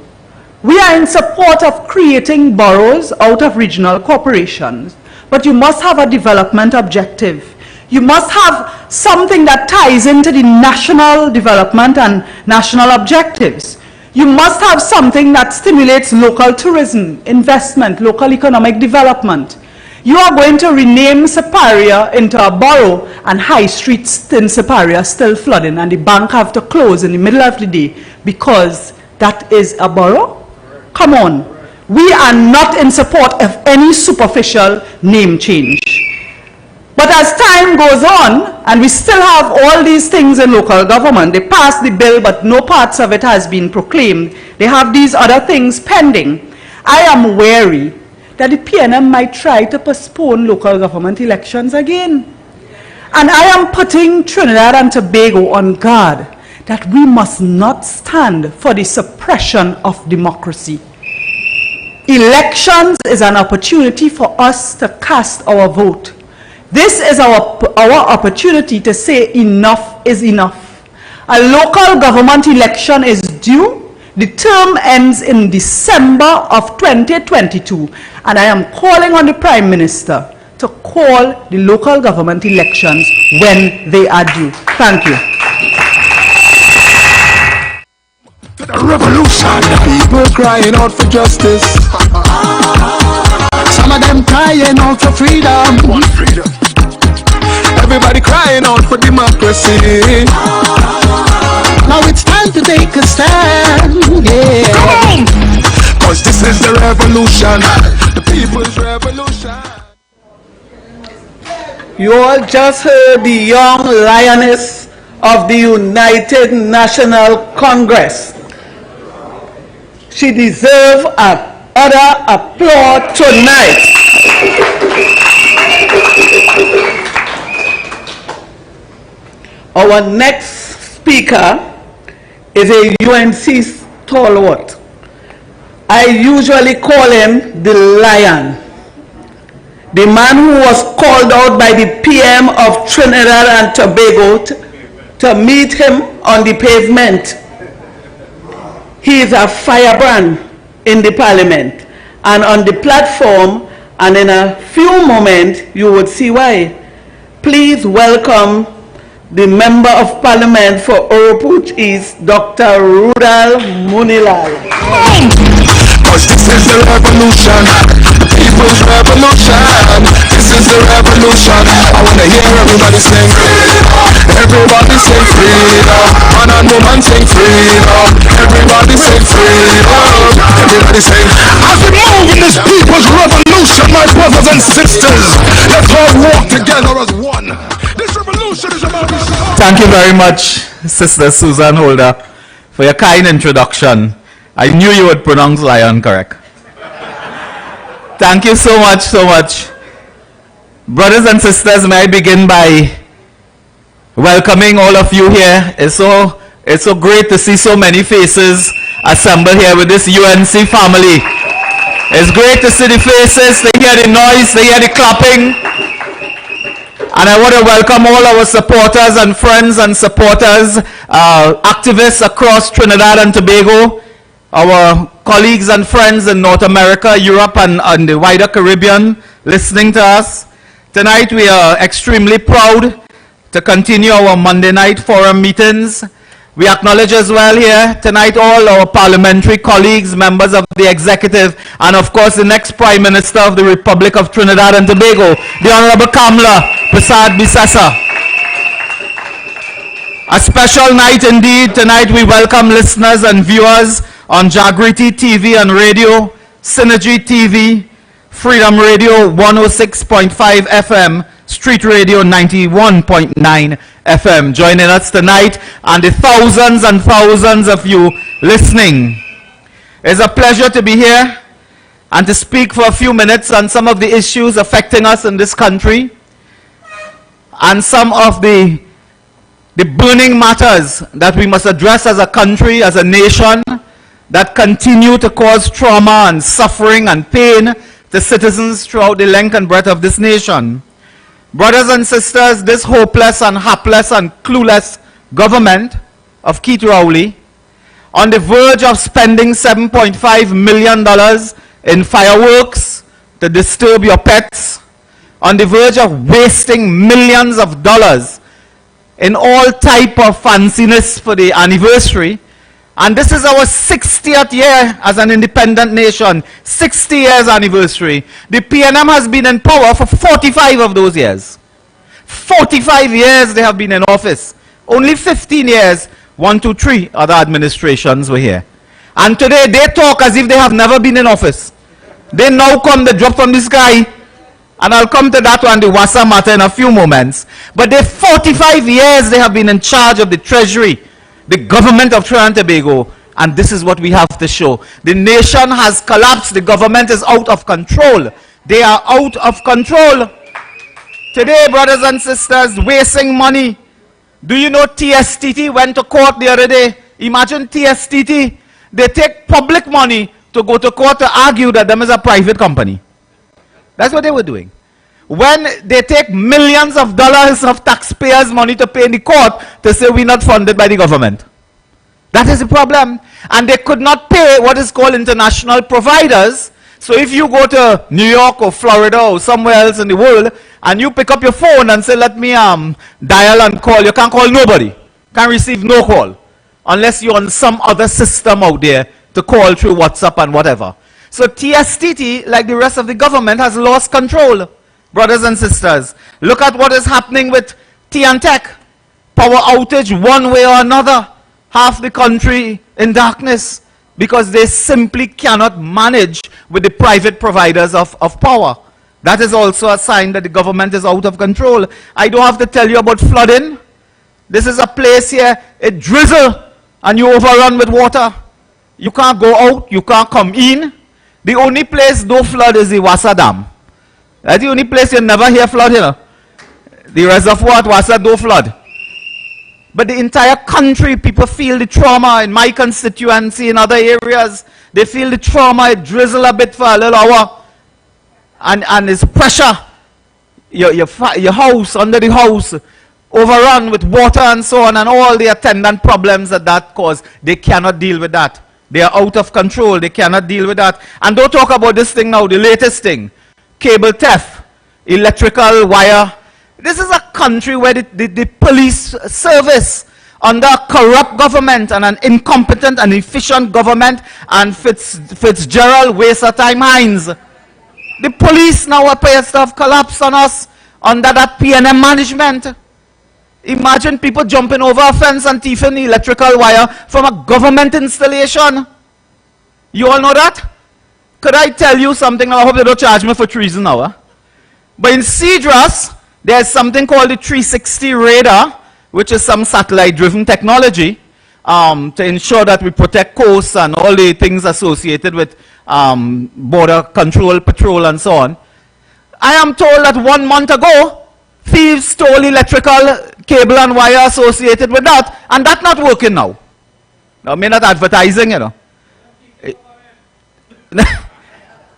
We are in support of creating boroughs out of regional corporations, but you must have a development objective. You must have something that ties into the national development and national objectives. You must have something that stimulates local tourism, investment, local economic development. You are going to rename Superior into a borough, and High Street in Superior still flooding, and the bank have to close in the middle of the day because that is a borough? Come on. We are not in support of any superficial name change. But as time goes on, and we still have all these things in local government, they passed the bill, but no parts of it has been proclaimed. They have these other things pending. I am wary that the PNM might try to postpone local government elections again. And I am putting Trinidad and Tobago on guard that we must not stand for the suppression of democracy. Elections is an opportunity for us to cast our vote. This is our opportunity to say enough is enough. A local government election is due. The term ends in December of 2022. And I am calling on the Prime Minister to call the local government elections when they are due. Thank you. To the revolution, people crying out for justice. Some of them crying out for freedom. What freedom? Everybody crying out for democracy. Now it's time to take a stand. Yeah. Come on! Cause this is the revolution, the people's revolution. You all just heard the young lioness of the United National Congress. She deserves another applause tonight. Our next speaker is a UNC stalwart. I usually call him the Lion. The man who was called out by the PM of Trinidad and Tobago to meet him on the pavement. He is a firebrand in the parliament and on the platform, and in a few moments you would see why. Please welcome the Member of Parliament for Oropouche East, Dr. Rudal Munilal. Cause this is the revolution, the people's revolution. This is the revolution. I wanna hear everybody sing freedom. Everybody sing freedom. Man and woman sing freedom. Everybody sing freedom. Everybody sing. As we move in this people's revolution, my brothers and sisters, let's all walk together as one. This revolution is about to start. Thank you very much, Sister Susan Holder, for your kind introduction. I knew you would pronounce lion correct. Thank you so much, so much. Brothers and sisters, may I begin by welcoming all of you here. It's so great to see so many faces assembled here with this UNC family. It's great to see the faces, they hear the noise, they hear the clapping. And I want to welcome all our supporters and friends and supporters, activists across Trinidad and Tobago, our colleagues and friends in North America, Europe, and the wider Caribbean listening to us. Tonight we are extremely proud to continue our Monday night forum meetings. We acknowledge as well here tonight all our parliamentary colleagues, members of the executive, and of course the next Prime Minister of the Republic of Trinidad and Tobago, the Honorable Kamla Persad-Bissessar. A special night indeed. Tonight we welcome listeners and viewers on Jagriti TV and radio, Synergy TV, Freedom Radio 106.5 FM, Street Radio 91.9 FM, joining us tonight, and the thousands and thousands of you listening. It's a pleasure to be here and to speak for a few minutes on some of the issues affecting us in this country and some of the burning matters that we must address as a country, as a nation, that continue to cause trauma and suffering and pain to citizens throughout the length and breadth of this nation. Brothers and sisters, this hopeless and hapless and clueless government of Keith Rowley, on the verge of spending $7.5 million in fireworks to disturb your pets, on the verge of wasting millions of dollars in all type of fanciness for the anniversary. And this is our 60th year as an independent nation, 60 years anniversary. The PNM has been in power for 45 of those years. 45 years they have been in office. Only 15 years, 1, 2, 3 other administrations were here. And today they talk as if they have never been in office. They now come, they drop from the sky. And I'll come to that one, the Wassa matter, in a few moments. But they 45 years they have been in charge of the treasury, the government of Trinidad and Tobago, and this is what we have to show. The nation has collapsed. The government is out of control. They are out of control. Today, brothers and sisters, wasting money. Do you know TSTT went to court the other day? Imagine TSTT. They take public money to go to court to argue that them is a private company. That's what they were doing. When they take millions of dollars of taxpayers' money to pay in the court to say we're not funded by the government. That is the problem. And they could not pay what is called international providers. So if you go to New York or Florida or somewhere else in the world and you pick up your phone and say, let me dial and call, you can't call nobody. Can't receive no call unless you're on some other system out there to call through WhatsApp and whatever. So TSTT, like the rest of the government, has lost control. Brothers and sisters, look at what is happening with T&Tech. Power outage one way or another. Half the country in darkness because they simply cannot manage with the private providers of power. That is also a sign that the government is out of control. I don't have to tell you about flooding. This is a place here, it drizzle and you overrun with water. You can't go out, you can't come in. The only place no flood is the Wassa Dam. That's the only place you never hear flood here. The reservoir at Wassa don't flood. But the entire country, people feel the trauma. In my constituency, in other areas, they feel the trauma. It drizzle a bit for a little hour. And it's pressure. Your house, under the house, overrun with water and so on, and all the attendant problems that cause. They cannot deal with that. They are out of control. They cannot deal with that. And don't talk about this thing now, the latest thing. Cable theft, electrical wire. This is a country where the police service under a corrupt government and an incompetent and efficient government and Fitzgerald waste of time Hines. The police now appears to have collapsed on us under that PNM management. Imagine people jumping over a fence and thieving electrical wire from a government installation. You all know that? Could I tell you something? I hope they don't charge me for treason now. Huh? But in Cedras, there's something called the 360 radar, which is some satellite-driven technology to ensure that we protect coasts and all the things associated with border control, patrol, and so on. I am told that 1 month ago, thieves stole electrical cable and wire associated with that, and that's not working now. Now, I'm not advertising, you know.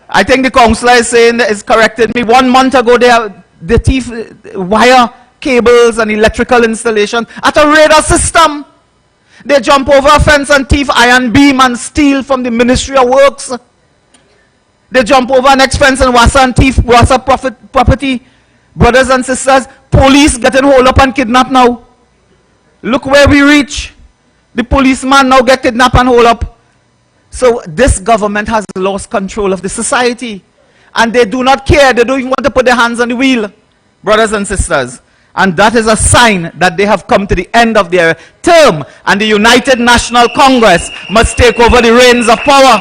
I think the councillor is saying, is correcting me. 1 month ago, the thief wire cables and electrical installation at a radar system. They jump over a fence and thief iron beam and steel from the Ministry of Works. They jump over an next fence and Wassa and thief Wassa property. Brothers and sisters, police getting hold up and kidnapped now. Look where we reach. The policeman now get kidnapped and hold up. So this government has lost control of the society. And they do not care. They don't even want to put their hands on the wheel. Brothers and sisters. And that is a sign that they have come to the end of their term. And the United National Congress must take over the reins of power.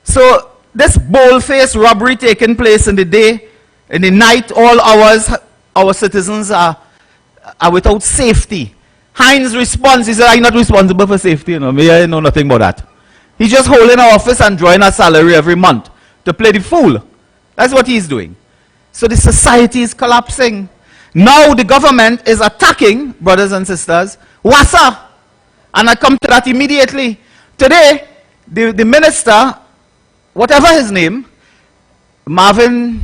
So this bold-faced robbery taking place in the day In the night, all hours, our citizens are without safety. Heinz responds, he said, I'm not responsible for safety, you know, me, I know nothing about that. He's just holding our office and drawing our salary every month to play the fool. That's what he's doing. So the society is collapsing. Now the government is attacking, brothers and sisters, WASA. And I come to that immediately. Today, the minister, whatever his name, Marvin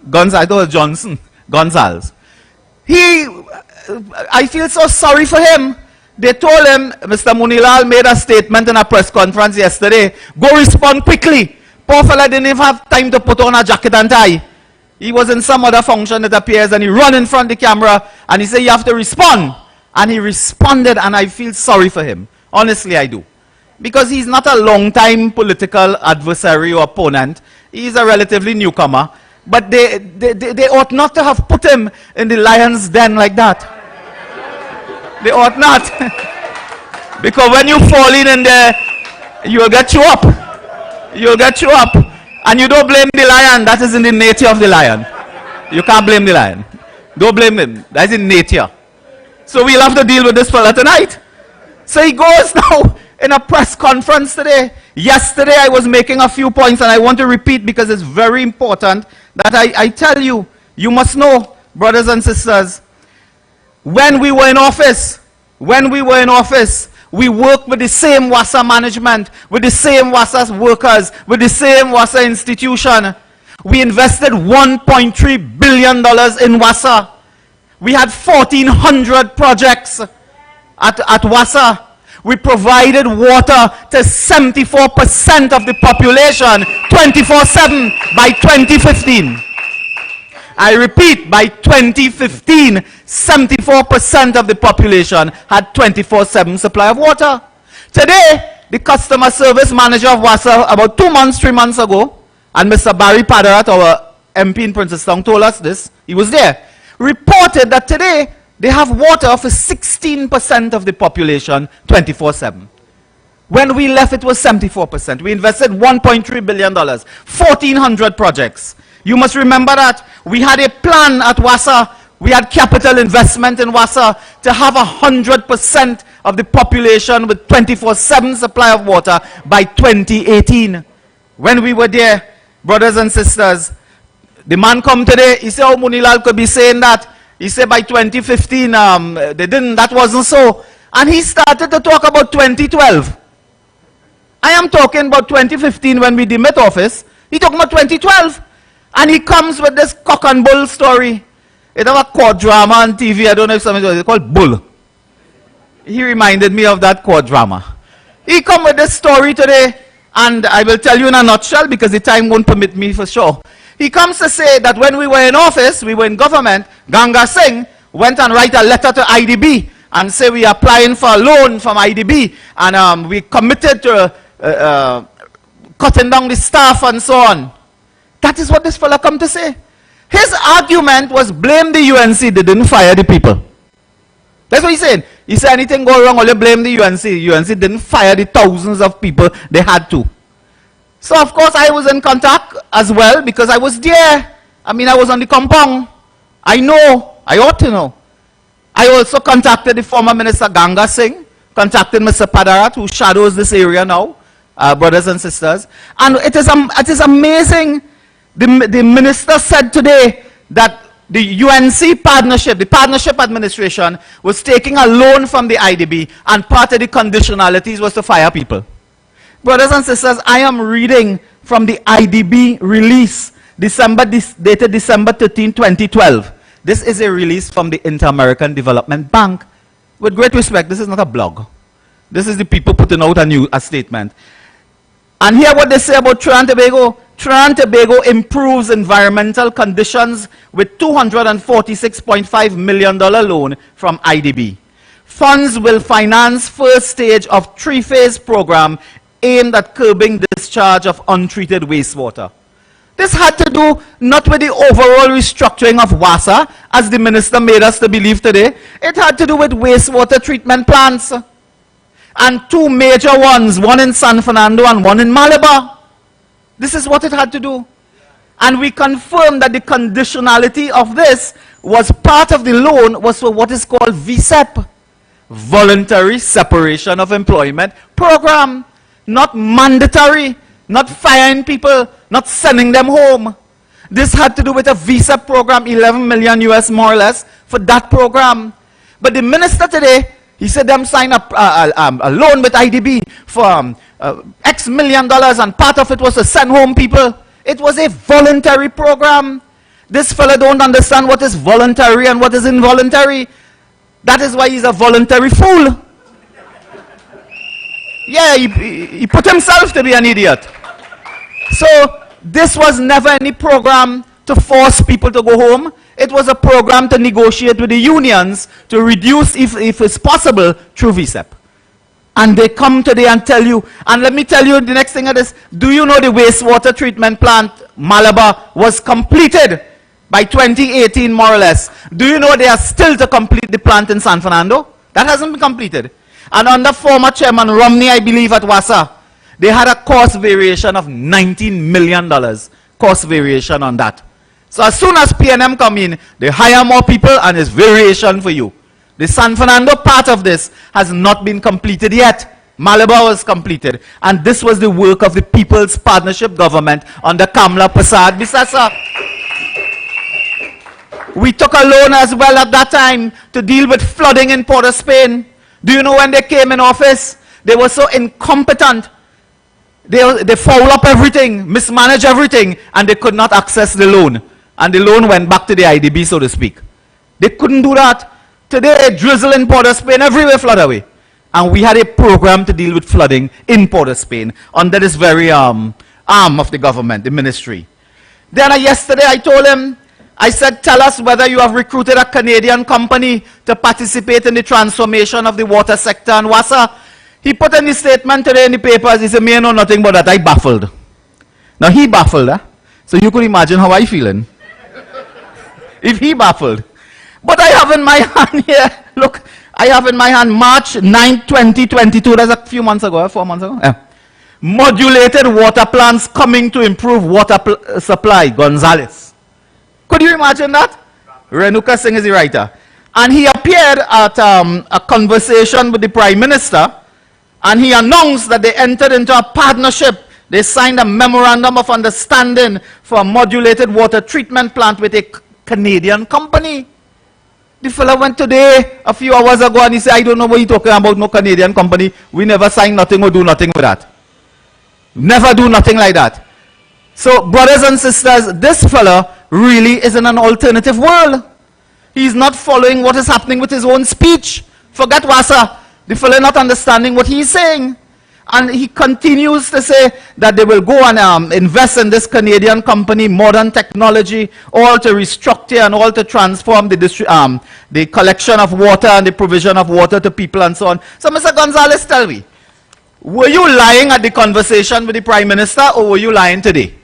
Gonzalez, I feel so sorry for him. They told him, Mr. Munilal made a statement in a press conference yesterday, go respond quickly. Poor fella didn't even have time to put on a jacket and tie. He was in some other function, it appears, and he ran in front of the camera and he said, you have to respond. And he responded, and I feel sorry for him. Honestly, I do. Because he's not a long-time political adversary or opponent. He's a relatively newcomer. But they ought not to have put him in the lion's den like that. They ought not. Because when you fall in there, you'll get you up. You'll get you up. And you don't blame the lion. That is in the nature of the lion. You can't blame the lion. Don't blame him. That's in nature. So we'll have to deal with this fella tonight. So he goes now in a press conference today. Yesterday I was making a few points and I want to repeat because it's very important that I tell you, you must know, brothers and sisters, when we were in office, we worked with the same WASA management, with the same WASA workers, with the same WASA institution. We invested $1.3 billion in WASA. We had 1,400 projects at WASA. We provided water to 74% of the population 24/7 by 2015. I repeat, by 2015, 74% of the population had 24/7 supply of water. Today, the customer service manager of WASA, about 2 months, 3 months ago, and Mr. Barry Padarat, our MP in Princestown, told us this, he was there, reported that today they have water for 16% of the population 24/7. When we left, it was 74%. We invested $1.3 billion, 1,400 projects. You must remember that we had a plan at WASA. We had capital investment in WASA to have 100% of the population with 24/7 supply of water by 2018. When we were there, brothers and sisters, the man come today, he said, oh, Munilal could be saying that. He said by 2015, that wasn't so. And he started to talk about 2012. I am talking about 2015 when we demit office. He talking about 2012. And he comes with this cock and bull story. It have a court drama on TV. I don't know if somebody knows. It's called Bull. He reminded me of that court drama. He come with this story today, and I will tell you in a nutshell because the time won't permit me for sure. He comes to say that when we were in office, we were in government, Ganga Singh went and write a letter to IDB and say we are applying for a loan from IDB, and we committed to cutting down the staff and so on. That is what this fella come to say. His argument was blame the UNC, they didn't fire the people. That's what he's saying. He said anything go wrong, only blame the UNC. UNC didn't fire the thousands of people they had to. So of course I was in contact as well because I was there. I mean, I was on the compound. I know, I ought to know. I also contacted the former Minister Ganga Singh, contacted Mr. Padarat, who shadows this area now, brothers and sisters. And it is amazing. The minister said today that the UNC partnership, the partnership administration, was taking a loan from the IDB, and part of the conditionalities was to fire people. Brothers and sisters, I am reading from the IDB release, dated December 13, 2012. This is a release from the Inter-American Development Bank. With great respect, this is not a blog. This is the people putting out a statement. And hear what they say about Trinidad and Tobago. Trinidad and Tobago improves environmental conditions with $246.5 million loan from IDB. Funds will finance first stage of 3-phase program aimed at curbing discharge of untreated wastewater. This had to do not with the overall restructuring of WASA, as the minister made us to believe today. It had to do with wastewater treatment plants. And 2 major ones, one in San Fernando and one in Malabar. This is what it had to do. And we confirmed that the conditionality of this was part of the loan was for what is called VSEP, Voluntary Separation of Employment Program. Not mandatory, not firing people, not sending them home. This had to do with a VSEP program, 11 million US more or less, for that program. But the minister today, he said them sign up a loan with IDB for X million dollars, and part of it was to send home people. It was a voluntary program. This fella don't understand what is voluntary and what is involuntary. That is why he's a voluntary fool. Yeah, he put himself to be an idiot. So this was never any program to force people to go home. It was a program to negotiate with the unions to reduce, if it's possible, through VSEP. And they come today and tell you, and let me tell you the next thing of this, do you know the wastewater treatment plant, Malabar, was completed by 2018 more or less? Do you know they are still to complete the plant in San Fernando? That hasn't been completed. And under former Chairman Romney, I believe at WASA, they had a cost variation of $19 million, cost variation on that. So as soon as PNM come in, they hire more people and it's variation for you. The San Fernando part of this has not been completed yet. Malabar was completed. And this was the work of the People's Partnership Government under Kamla Prasad Bisasa. We took a loan as well at that time to deal with flooding in Port of Spain. Do you know when they came in office? They were so incompetent. They foul up everything, mismanage everything, and they could not access the loan. And the loan went back to the IDB, so to speak. They couldn't do that. Today, drizzle in Port of Spain, everywhere flood away. And we had a program to deal with flooding in Port of Spain under this very arm of the government, the ministry. Then yesterday I told him, I said, tell us whether you have recruited a Canadian company to participate in the transformation of the water sector in WASA. He put in his statement today in the papers, he said, me I know nothing about that, I baffled. Now he baffled, huh? So you could imagine how I feeling. If he baffled. But I have in my hand here, look, I have in my hand March 9, 2022, that's a few months ago, 4 months ago. Yeah. Modulated water plants coming to improve water supply, Gonzales. Could you imagine that? Renuka Singh is the writer. And he appeared at a conversation with the Prime Minister, and he announced that they entered into a partnership. They signed a memorandum of understanding for a modulated water treatment plant with a Canadian company. The fellow went today, a few hours ago, and he said, I don't know what you're talking about, no Canadian company. We never sign nothing or do nothing with that. Never do nothing like that. So, brothers and sisters, this fellow really is in an alternative world. He's not following what is happening with his own speech. Forget WASA. The fellow not understanding what he's saying. And he continues to say that they will go and invest in this Canadian company, modern technology, all to restructure and all to transform the collection of water and the provision of water to people and so on. So, Mr. Gonzales, tell me, were you lying at the conversation with the Prime Minister, or were you lying today?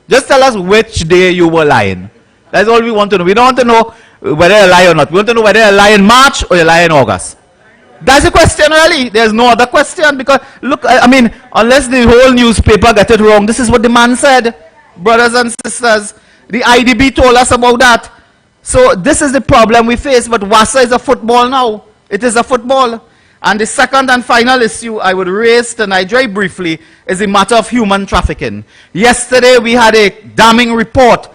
Just tell us which day you were lying. That's all we want to know. We don't want to know whether you lie or not. We want to know whether you lie in March or you lie in August. That's the question, really. There's no other question, because, look, I mean, unless the whole newspaper got it wrong, this is what the man said. Brothers and sisters, the IDB told us about that. So this is the problem we face, but WASA is a football now. It is a football. And the second and final issue I would raise tonight, very briefly, is the matter of human trafficking. Yesterday we had a damning report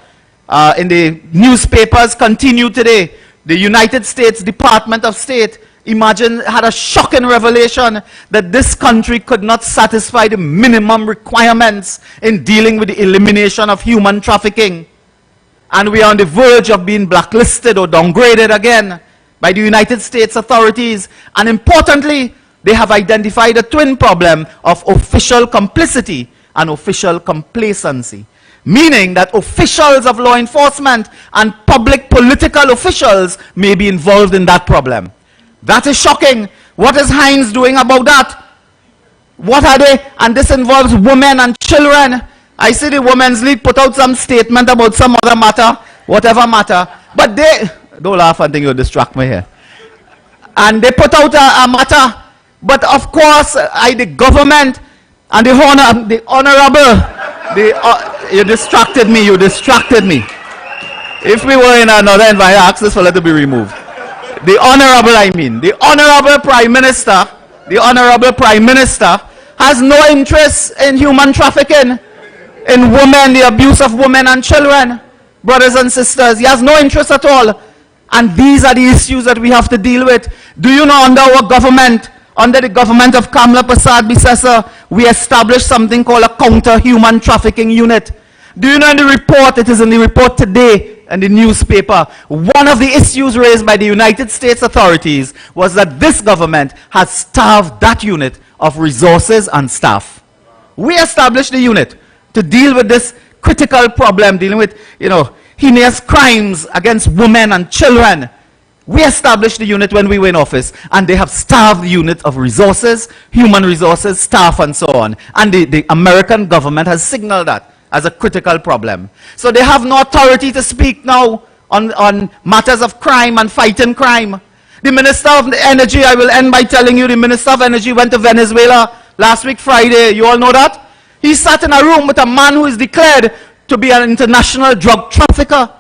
in the newspapers, continue today. The United States Department of State, imagine, had a shocking revelation that this country could not satisfy the minimum requirements in dealing with the elimination of human trafficking. And we are on the verge of being blacklisted or downgraded again by the United States authorities. And importantly, they have identified a twin problem of official complicity and official complacency. Meaning that officials of law enforcement and public political officials may be involved in that problem. That is shocking. What is Heinz doing about that? What are they? And this involves women and children. I see the Women's League put out some statement about some other matter, whatever matter. But they, don't laugh and think you'll distract me here. And they put out a matter. But of course, the government and the honorable You distracted me. You distracted me. If we were in another environment, I asked this fellow to be removed. The Honorable Prime Minister, has no interest in human trafficking, in women, the abuse of women and children, brothers and sisters. He has no interest at all. And these are the issues that we have to deal with. Do you know, under our government, under the government of Kamla Persad-Bissessar, we established something called a counter-human trafficking unit. Do you know in the report, it is in the report today, in the newspaper, one of the issues raised by the United States authorities was that this government has starved that unit of resources and staff. We established the unit to deal with this critical problem, dealing with, heinous crimes against women and children. We established the unit when we were in office, and they have starved the unit of resources, human resources, staff, and so on. And the American government has signaled that as a critical problem. So they have no authority to speak now on matters of crime and fighting crime. The Minister of Energy, I will end by telling you, the Minister of Energy went to Venezuela last week, Friday. You all know that? He sat in a room with a man who is declared to be an international drug trafficker,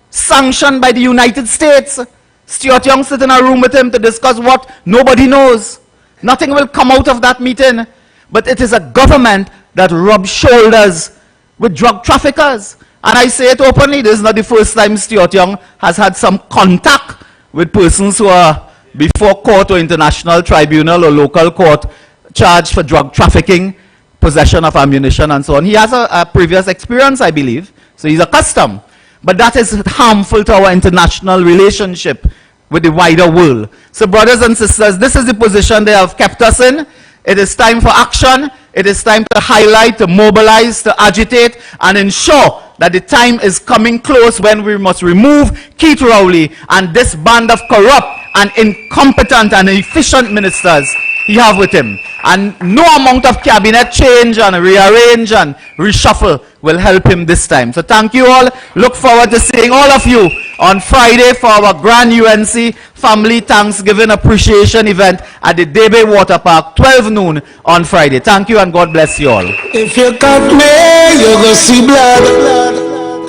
sanctioned by the United States. Stuart Young sit in a room with him to discuss what nobody knows. Nothing will come out of that meeting. But it is a government that rubs shoulders with drug traffickers. And I say it openly, this is not the first time Stuart Young has had some contact with persons who are before court or international tribunal or local court charged for drug trafficking, possession of ammunition and so on. He has a previous experience, I believe, so he's accustomed. But that is harmful to our international relationship with the wider world. So brothers and sisters, this is the position they have kept us in. It is time for action. It is time to highlight, to mobilize, to agitate, and ensure that the time is coming close when we must remove Keith Rowley and this band of corrupt and incompetent and inefficient ministers he have with him. And no amount of cabinet change and rearrange and reshuffle will help him this time. So thank you all. Look forward to seeing all of you on Friday for our grand UNC Family Thanksgiving Appreciation event at the Debe Water Park, 12 noon on Friday. Thank you and God bless you all. If you cut me, you go see blood.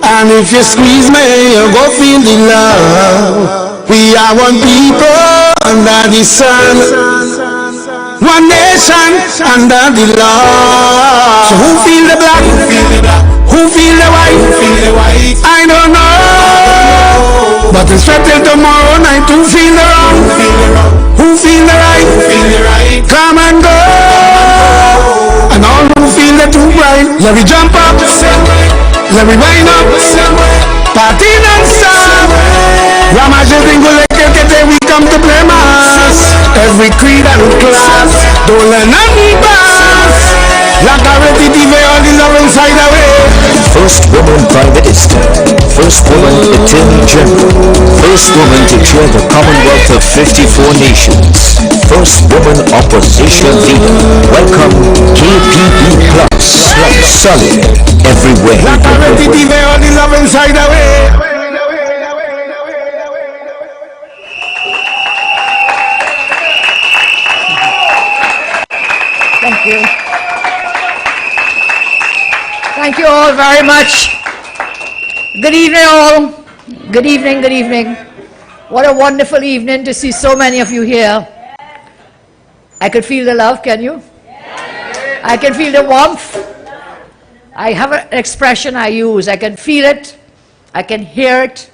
And if you squeeze me, you go feel the love. We are one people under the sun. One nation under the law. So who feel the black? Who feel the white? I don't know. But it's set till tomorrow night to feel the wrong. Who feel the right? Come and go. And all who feel the too bright, let me jump up. Let me wind up. Party non-stop. Ramaje bingo lekete, we come to play mass. Every creed and class, don't learn any bass. Like a ready TV, all the love inside away. First woman Prime Minister, first woman Attorney General, first woman to chair the Commonwealth of 54 nations, first woman opposition leader. Welcome KPB Plus, solid everywhere. Like a ready TV, all the love inside away. Thank you. Thank you all very much. Good evening all. Good evening, good evening. What a wonderful evening to see so many of you here. I could feel the love, can you? I can feel the warmth. I have an expression I use. I can feel it, I can hear it,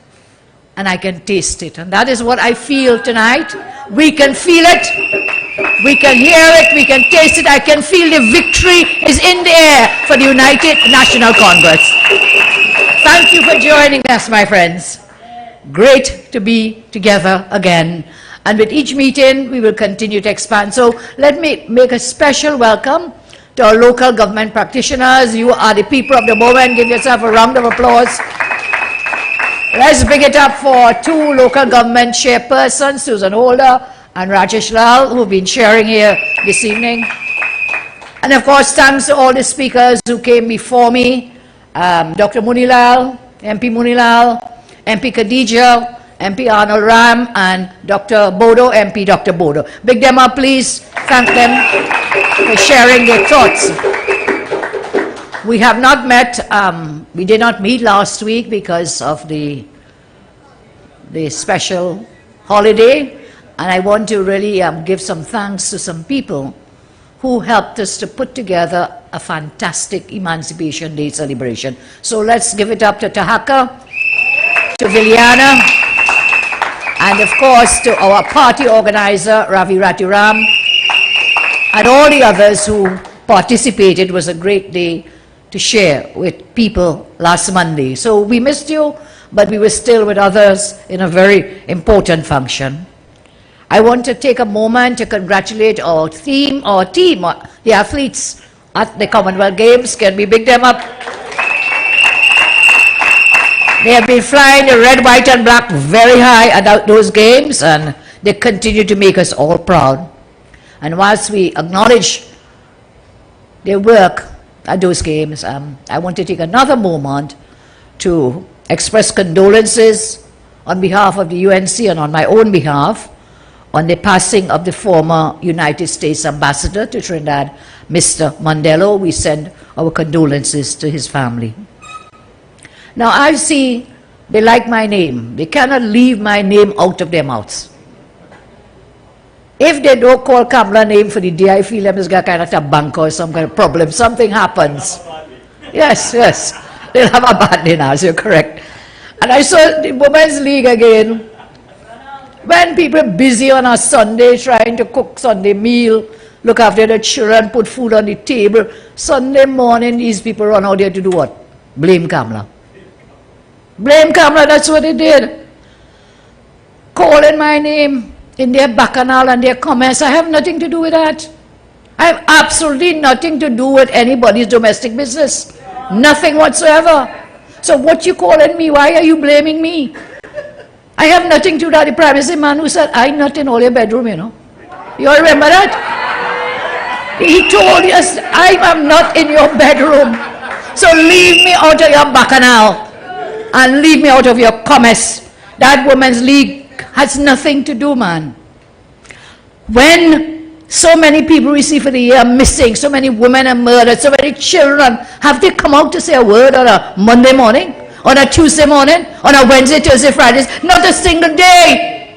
and I can taste it. And that is what I feel tonight. We can feel it. We can hear it, we can taste it. I can feel the victory is in the air for the United National Congress. Thank you for joining us, my friends. Great to be together again. And with each meeting, we will continue to expand. So let me make a special welcome to our local government practitioners. You are the people of the moment. Give yourself a round of applause. Let's bring it up for two local government chairpersons, Susan Holder and Rajesh Lal, who've been sharing here this evening. And of course, thanks to all the speakers who came before me, Dr. Munilal, MP Munilal, MP Khadija, MP Arnold Ram, and Dr. Bodo, MP Dr. Bodo. Big them up, please. Thank them for sharing their thoughts. We have not met, we did not meet last week because of the special holiday, and I want to really give some thanks to some people who helped us to put together a fantastic Emancipation Day celebration. So let's give it up to Tahaka, to Viliana, and of course to our party organizer, Ravi Ratiram, and all the others who participated. It was a great day to share with people last Monday. So we missed you, but we were still with others in a very important function. I want to take a moment to congratulate our team, the athletes at the Commonwealth Games. Can we big them up? They have been flying the red, white and black very high at those games, and they continue to make us all proud. And whilst we acknowledge their work at those games, I want to take another moment to express condolences on behalf of the UNC and on my own behalf on the passing of the former United States Ambassador to Trinidad, Mr. Mandela. We send our condolences to his family. Now I see they like my name. They cannot leave my name out of their mouths. If they don't call Kamla name for the day, I feel them is got kind of a bank or some kind of problem. Something happens. Yes, yes. They'll have a bad day now, so you're correct. And I saw the Women's League again. When people are busy on a Sunday trying to cook Sunday meal, look after the children, put food on the table, Sunday morning these people run out there to do what? Blame Kamla. Blame Kamla, that's what they did. Calling my name in their bacchanal and their comments. I have nothing to do with that. I have absolutely nothing to do with anybody's domestic business. Nothing whatsoever. So what you calling me? Why are you blaming me? I have nothing to do with that. The Prime Minister man who said, I'm not in all your bedroom, you know. You all remember that? He told us, I am not in your bedroom. So leave me out of your bacchanal and leave me out of your comments. That Women's League has nothing to do, man. When so many people we see for the year missing, so many women are murdered, so many children, have they come out to say a word on a Monday morning, on a Tuesday morning, on a Wednesday, Thursday, Fridays? Not a single day.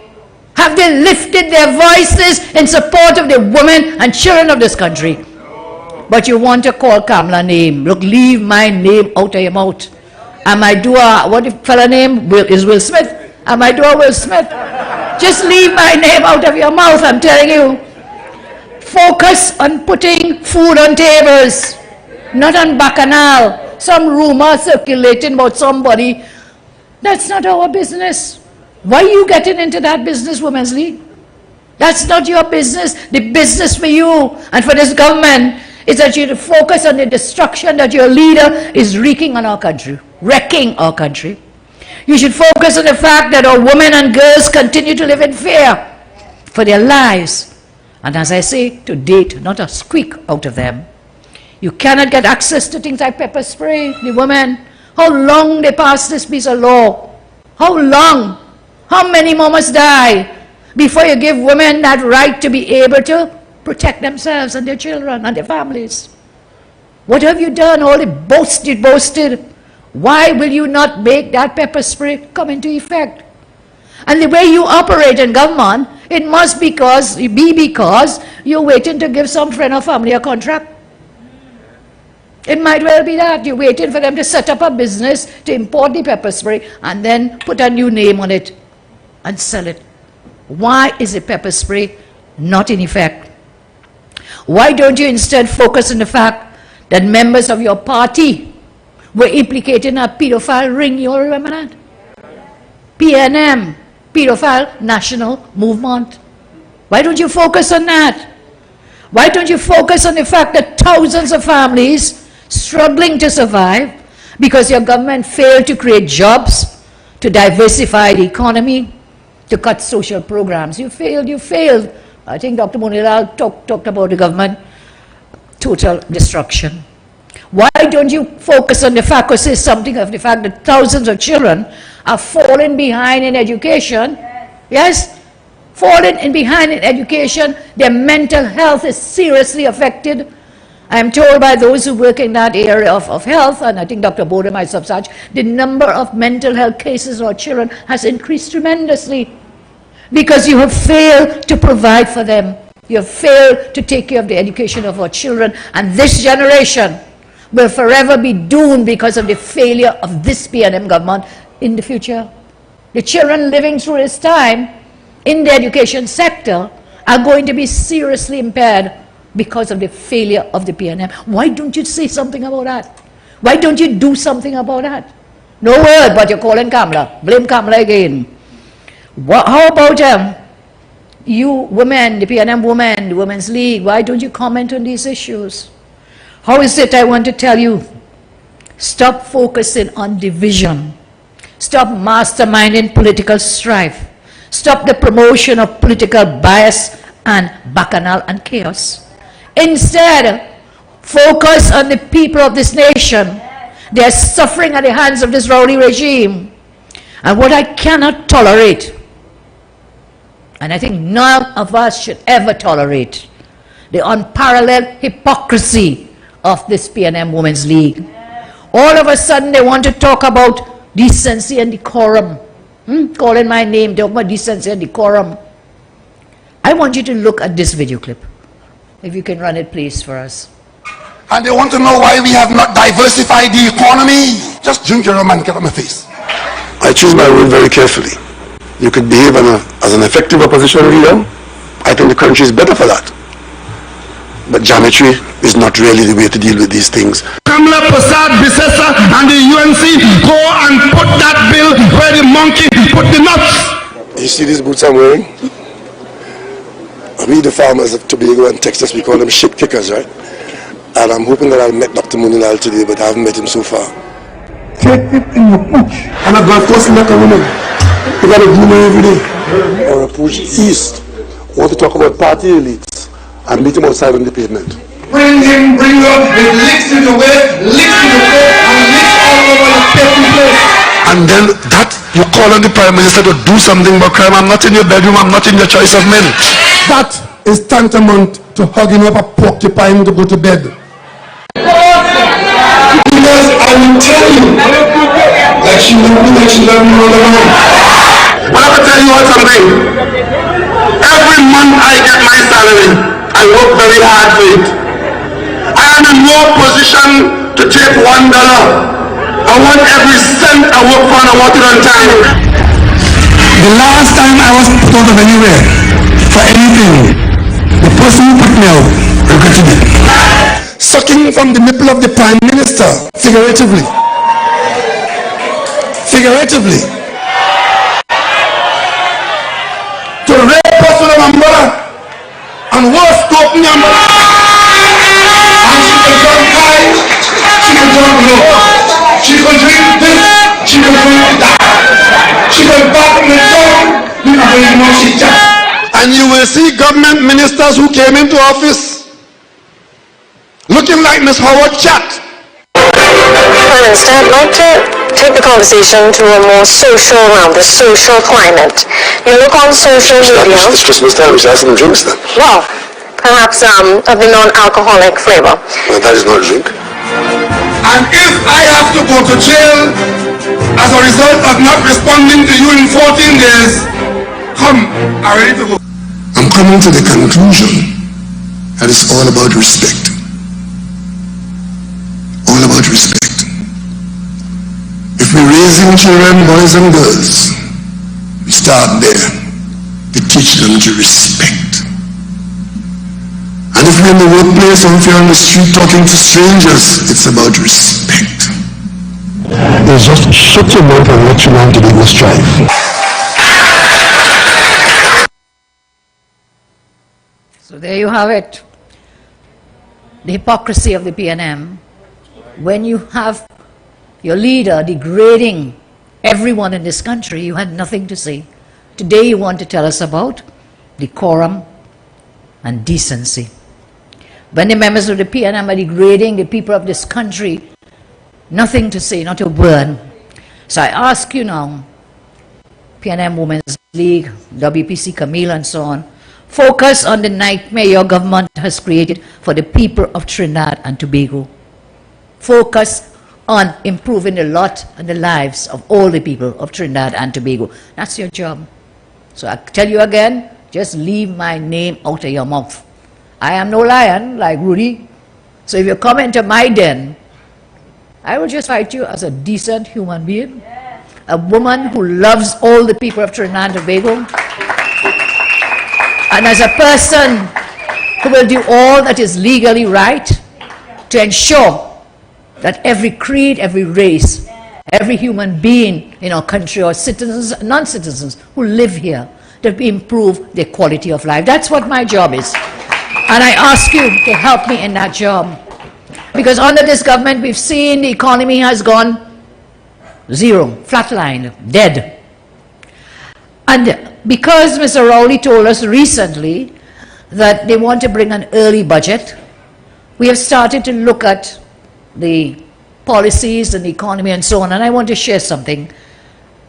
Have they lifted their voices in support of the women and children of this country? But you want to call Kamla name. Look, leave my name out of your mouth. Am I do a, what the fella name is Will Smith? Am I do a Will Smith? Just leave my name out of your mouth, I'm telling you. Focus on putting food on tables, not on bacchanal. Some rumor circulating about somebody. That's not our business. Why are you getting into that business, Women's League? That's not your business. The business for you and for this government is that you focus on the destruction that your leader is wreaking on our country, wrecking our country. You should focus on the fact that our women and girls continue to live in fear for their lives. And as I say, to date, not a squeak out of them. You cannot get access to things like pepper spray, the women. How long they pass this piece of law? How long? How many more must die before you give women that right to be able to protect themselves and their children and their families? What have you done? All the boasted. Why will you not make that pepper spray come into effect? And the way you operate in government, it must be because you're waiting to give some friend or family a contract. It might well be that you're waiting for them to set up a business to import the pepper spray and then put a new name on it and sell it. Why is the pepper spray not in effect? Why don't you instead focus on the fact that members of your party were implicated in a pedophile ring? You all remember that? PNM, Pedophile National Movement. Why don't you focus on that? Why don't you focus on the fact that thousands of families struggling to survive because your government failed to create jobs, to diversify the economy, to cut social programs? You failed. I think Dr. Monilal talked about the government total destruction. Why don't you focus on the fact or say something of the fact that thousands of children are falling behind in education? Yes? Falling behind in education, their mental health is seriously affected, I'm told by those who work in that area of health, and I think Dr. Bode might subscribe, the number of mental health cases of children has increased tremendously because you have failed to provide for them. You have failed to take care of the education of our children, and this generation will forever be doomed because of the failure of this PNM government in the future. The children living through this time in the education sector are going to be seriously impaired because of the failure of the PNM. Why don't you say something about that? Why don't you do something about that? No word, but you're calling Kamala. Blame Kamala again. How about you women, the PNM women, the Women's League? Why don't you comment on these issues? How is it, I want to tell you, stop focusing on division. Stop masterminding political strife. Stop the promotion of political bias and bacchanal and chaos. Instead, focus on the people of this nation. They are suffering at the hands of this rowdy regime. And what I cannot tolerate, and I think none of us should ever tolerate, the unparalleled hypocrisy of this PNM Women's League. All of a sudden they want to talk about decency and decorum. Calling my name, talking about decency and decorum. I want you to look at this video clip. If you can run it, please, for us. And they want to know why we have not diversified the economy. Just drink your rum and get on my face. I choose my word very carefully. You could behave as an effective opposition leader. I think the country is better for that. But geometry is not really the way to deal with these things. Kamala Prasad Bisesa and the UNC go and put that bill where the monkey put the nuts. You see these boots I'm wearing? We the farmers of Tobago and Texas, we call them shit kickers, right? And I'm hoping that I'll meet Dr. Munilal today, but I haven't met him so far. Take it in your pooch. And a golf course in that woman. You got a groomer every day. Or a push east. I want to talk about party elites and meet him outside on the pavement. Bring him, bring her, with licks in the way, licks in the way, and licks all over the petty place. And then that, you call on the Prime Minister to do something about crime. I'm not in your bedroom, I'm not in your choice of men. That is tantamount to hugging up a porcupine to go to bed. Because I will tell you, like she loved me, like she loved me all along. But I will tell you what something. Every month I get my salary, I work very hard for it. I am in no position to take $1. I want every cent I work for and I want it on time. The last time I was put out of anywhere for anything, the person who put me out regretted it. Sucking from the nipple of the Prime Minister, figuratively. Figuratively. To rape us with an umbrella, and worse, to open the umbrella. And she can jump high, she can jump low. She can drink this, she can drink that. She can back in the door, you don't even know she just. And you will see government ministers who came into office looking like Miss Howard Chat. Prime Minister, I'd like to take the conversation to a more social realm, the social climate. You look on social media. It's Christmas time, we should have some drinks then. Well, perhaps of the non-alcoholic flavor. Well, that is not a drink. And if I have to go to jail as a result of not responding to you in 14 days, come, I'm ready to go. I'm coming to the conclusion that it's all about respect. All about respect. If we're raising children, boys and girls, we start there to teach them to respect. And if we're in the workplace or if you're on the street talking to strangers, it's about respect. It's just shut your mouth and let you learn to be with strife. So there you have it. The hypocrisy of the PNM. When you have your leader degrading everyone in this country, you had nothing to say. Today you want to tell us about decorum and decency. When the members of the PNM are degrading the people of this country, nothing to say, not a word. So I ask you now, PNM Women's League, WPC, Camille and so on, Focus on the nightmare your government has created for the people of Trinidad and Tobago. Focus on improving the lot and the lives of all the people of Trinidad and Tobago. That's your job. So I tell you again, just leave my name out of your mouth. I am no lion like Rudy. So if you come into my den, I will just fight you as a decent human being, a woman who loves all the people of Trinidad and Tobago, and as a person who will do all that is legally right to ensure that every creed, every race, every human being in our country, or citizens, non-citizens who live here, that we improve their quality of life. That's what my job is. And I ask you to help me in that job. Because under this government, we've seen the economy has gone zero, flatlined, dead. And because Mr. Rowley told us recently that they want to bring an early budget, we have started to look at the policies and the economy and so on. And I want to share something.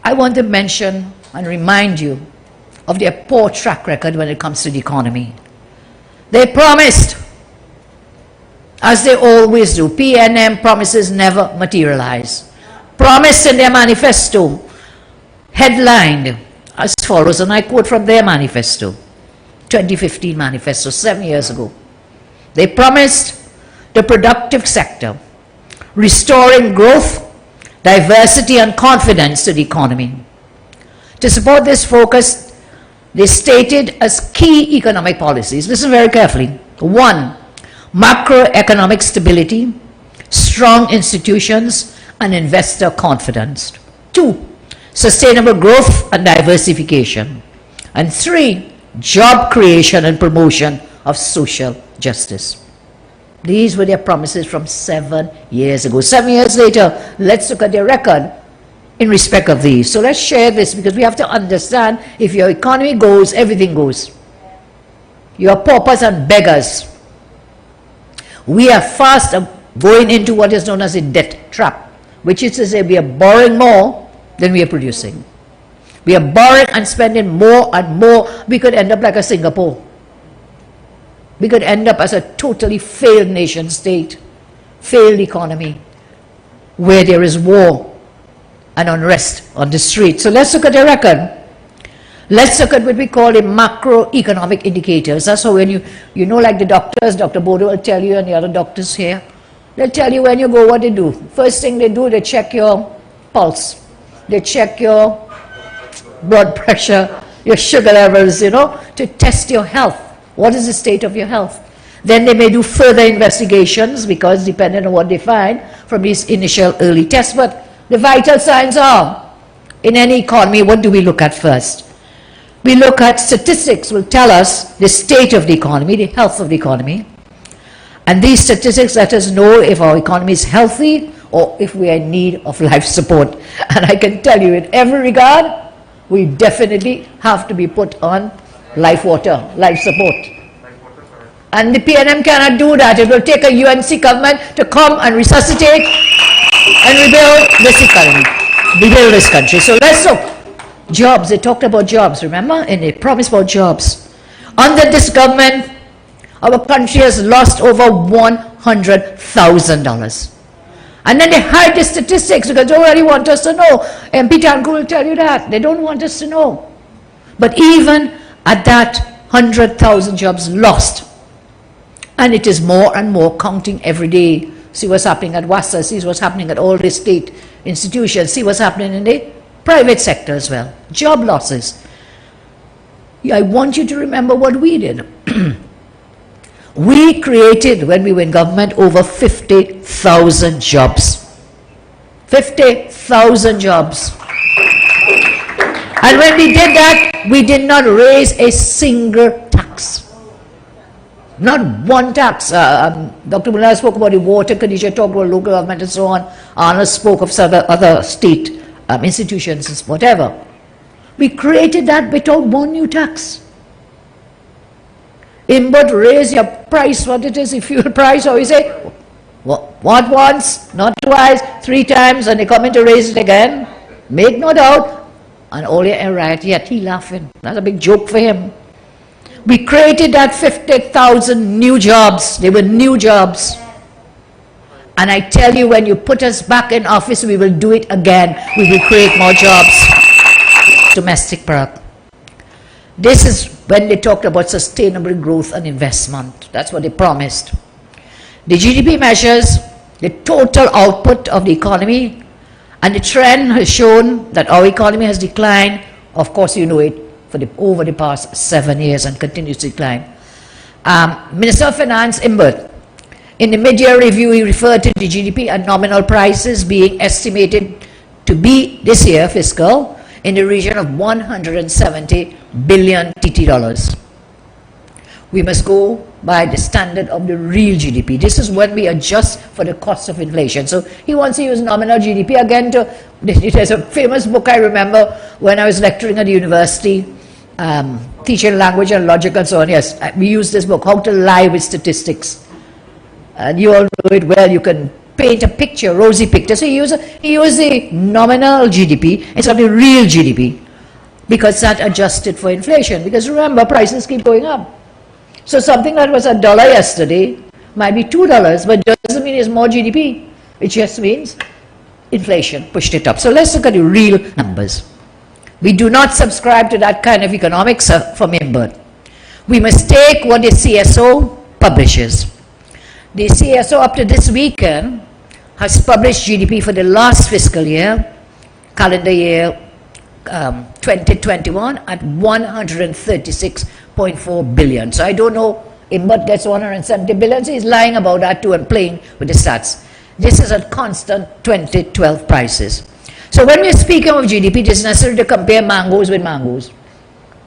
I want to mention and remind you of their poor track record when it comes to the economy. They promised, as they always do. PNM promises never materialize. Promised in their manifesto, headlined as follows, and I quote from their manifesto, 2015 manifesto, 7 years ago. They promised the productive sector, restoring growth, diversity and confidence to the economy. To support this focus, they stated as key economic policies, listen very carefully: 1, macroeconomic stability, strong institutions and investor confidence; 2, sustainable growth and diversification; and 3, job creation and promotion of social justice. These were their promises from 7 years ago. 7 years later, let's look at their record in respect of these. So let's share this, because we have to understand, if your economy goes, everything goes. You are paupers and beggars. We are fast going into what is known as a debt trap, which is to say we are borrowing more than we are producing. We are borrowing and spending more and more. We could end up like a Singapore. We could end up as a totally failed nation state, failed economy, where there is war and unrest on the street. So let's look at the record. Let's look at what we call the macroeconomic indicators. That's how when you know, like the doctors, Dr. Bodo will tell you, and the other doctors here, they'll tell you when you go what they do. First thing they do, they check your pulse. They check your blood pressure, your sugar levels, you know, to test your health. What is the state of your health? Then they may do further investigations, because depending on what they find from these initial early tests. But the vital signs are, in any economy, what do we look at first? We look at statistics will tell us the state of the economy, the health of the economy. And these statistics let us know if our economy is healthy or if we are in need of life support. And I can tell you, in every regard, we definitely have to be put on life support. And the PNM cannot do that. It will take a UNC government to come and resuscitate and rebuild this economy, rebuild this country. So let's look. Jobs, they talked about jobs, remember? And they promised about jobs. Under this government, our country has lost over $100,000. And then they hide the statistics because they don't really want us to know. MP Tanku will tell you that. They don't want us to know. But even at that, 100,000 jobs lost. And it is more and more, counting every day. See what's happening at WASA, see what's happening at all the state institutions, see what's happening in the private sector as well. Job losses. I want you to remember what we did. We created, when we were in government, over 50,000 jobs. 50,000 jobs. And when we did that, we did not raise a single tax. Not one tax. Dr. Mullah spoke about the water, Khadija talked about local government and so on. Anna spoke of some other state institutions and whatever. We created that without one new tax. But raise your price, what it is, the fuel price, or we say, what once, not twice, 3 times, and they come in to raise it again. Make no doubt. And all your right, yet he laughing. That's a big joke for him. We created that 50,000 new jobs. They were new jobs. And I tell you, when you put us back in office, we will do it again. We will create more jobs. Domestic product. This is when they talked about sustainable growth and investment. That's what they promised. The GDP measures the total output of the economy, and the trend has shown that our economy has declined. Of course, you know it, over the past 7 years and continues to decline. Minister of Finance, Iwer, in the mid-year review, he referred to the GDP and nominal prices being estimated to be this year, fiscal, in the region of 170 billion TT dollars. We must go by the standard of the real GDP. This is when we adjust for the cost of inflation. So he wants to use nominal GDP again there's a famous book I remember when I was lecturing at the university, teaching language and logic and so on. Yes, we used this book, How to Lie with Statistics. And you all know it well. You can paint a picture, rosy picture. So he used the nominal GDP instead of the real GDP, because that adjusted for inflation. Because remember, prices keep going up. So something that was $1 yesterday might be $2, but it doesn't mean it's more GDP. It just means inflation pushed it up. So let's look at the real numbers. We do not subscribe to that kind of economics from Iwer. We must take what the CSO publishes. The CSO up to this weekend has published GDP for the last fiscal year, calendar year 2021, at 136.4 billion. So I don't know, Iwer gets 170 billion, so he's lying about that too and playing with the stats. This is at constant 2012 prices. So when we're speaking of GDP, it is necessary to compare mangoes with mangoes.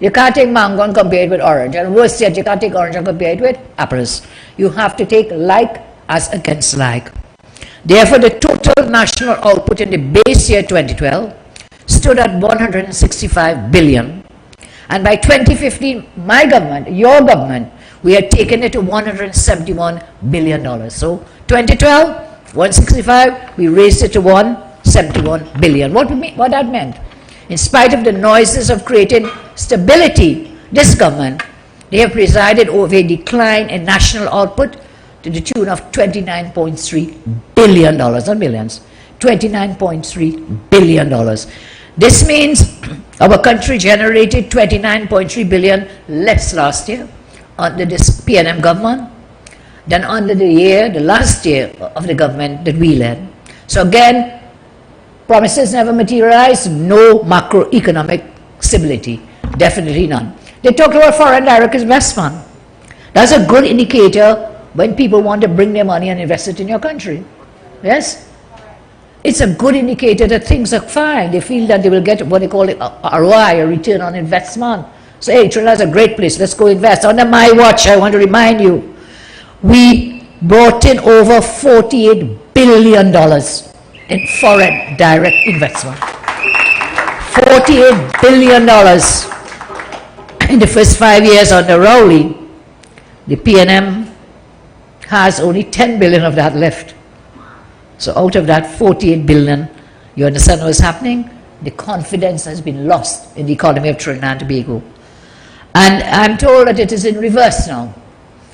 You can't take mango and compare it with orange, and worse yet, you can't take orange and compare it with apples. You have to take like as against like. Therefore, the total national output in the base year 2012 stood at 165 billion. And by 2015, my government, your government, we had taken it to $171 billion. So 2012, 165, we raised it to 171 billion. What that meant? In spite of the noises of creating stability, this government, they have presided over a decline in national output to the tune of $29.3 billion, not billions, $29.3 billion. This means our country generated 29.3 billion less last year under this PNM government than under the last year of the government that we led. So again, promises never materialized, no macroeconomic stability, definitely none. They talked about foreign direct investment. That's a good indicator when people want to bring their money and invest it in your country. Yes? It's a good indicator that things are fine. They feel that they will get what they call it ROI, a return on investment. So, hey, Trinidad's a great place, let's go invest. Under my watch, I want to remind you, we brought in over $48 billion in foreign direct investment. $48 billion in the first 5 years under Rowley. The PNM has only 10 billion of that left. So out of that 48 billion, you understand what's happening? The confidence has been lost in the economy of Trinidad and Tobago. And I'm told that it is in reverse now.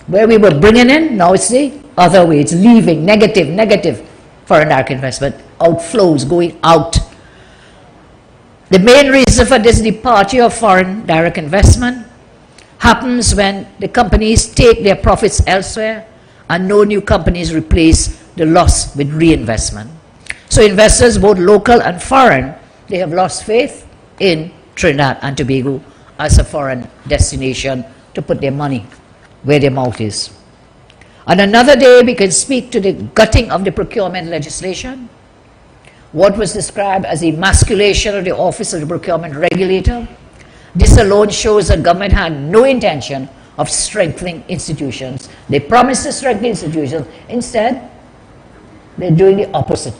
Where we were bringing in, now it's the other way. It's leaving, negative foreign direct investment, outflows, going out. The main reason for this departure of foreign direct investment happens when the companies take their profits elsewhere and no new companies replace the loss with reinvestment. So investors, both local and foreign, they have lost faith in Trinidad and Tobago as a foreign destination to put their money where their mouth is. On another day, we can speak to the gutting of the procurement legislation, what was described as emasculation of the office of the procurement regulator. This alone shows that government had no intention of strengthening institutions. They promised to strengthen institutions. Instead, they're doing the opposite.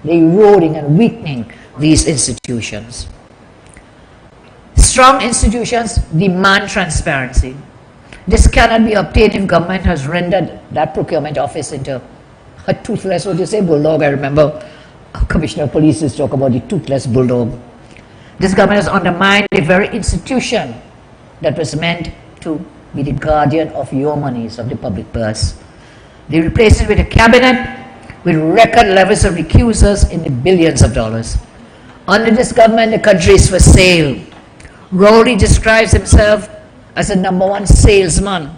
They're eroding and weakening these institutions. Strong institutions demand transparency. This cannot be obtained if government has rendered that procurement office into a toothless, what do you say, bulldog? I remember Commissioner of Police used to talk about the toothless bulldog. This government has undermined the very institution that was meant to be the guardian of your monies, of the public purse. They replaced it with a cabinet with record levels of recusals in the billions of dollars. Under this government, the country is for sale. Rowley describes himself as the #1 salesman,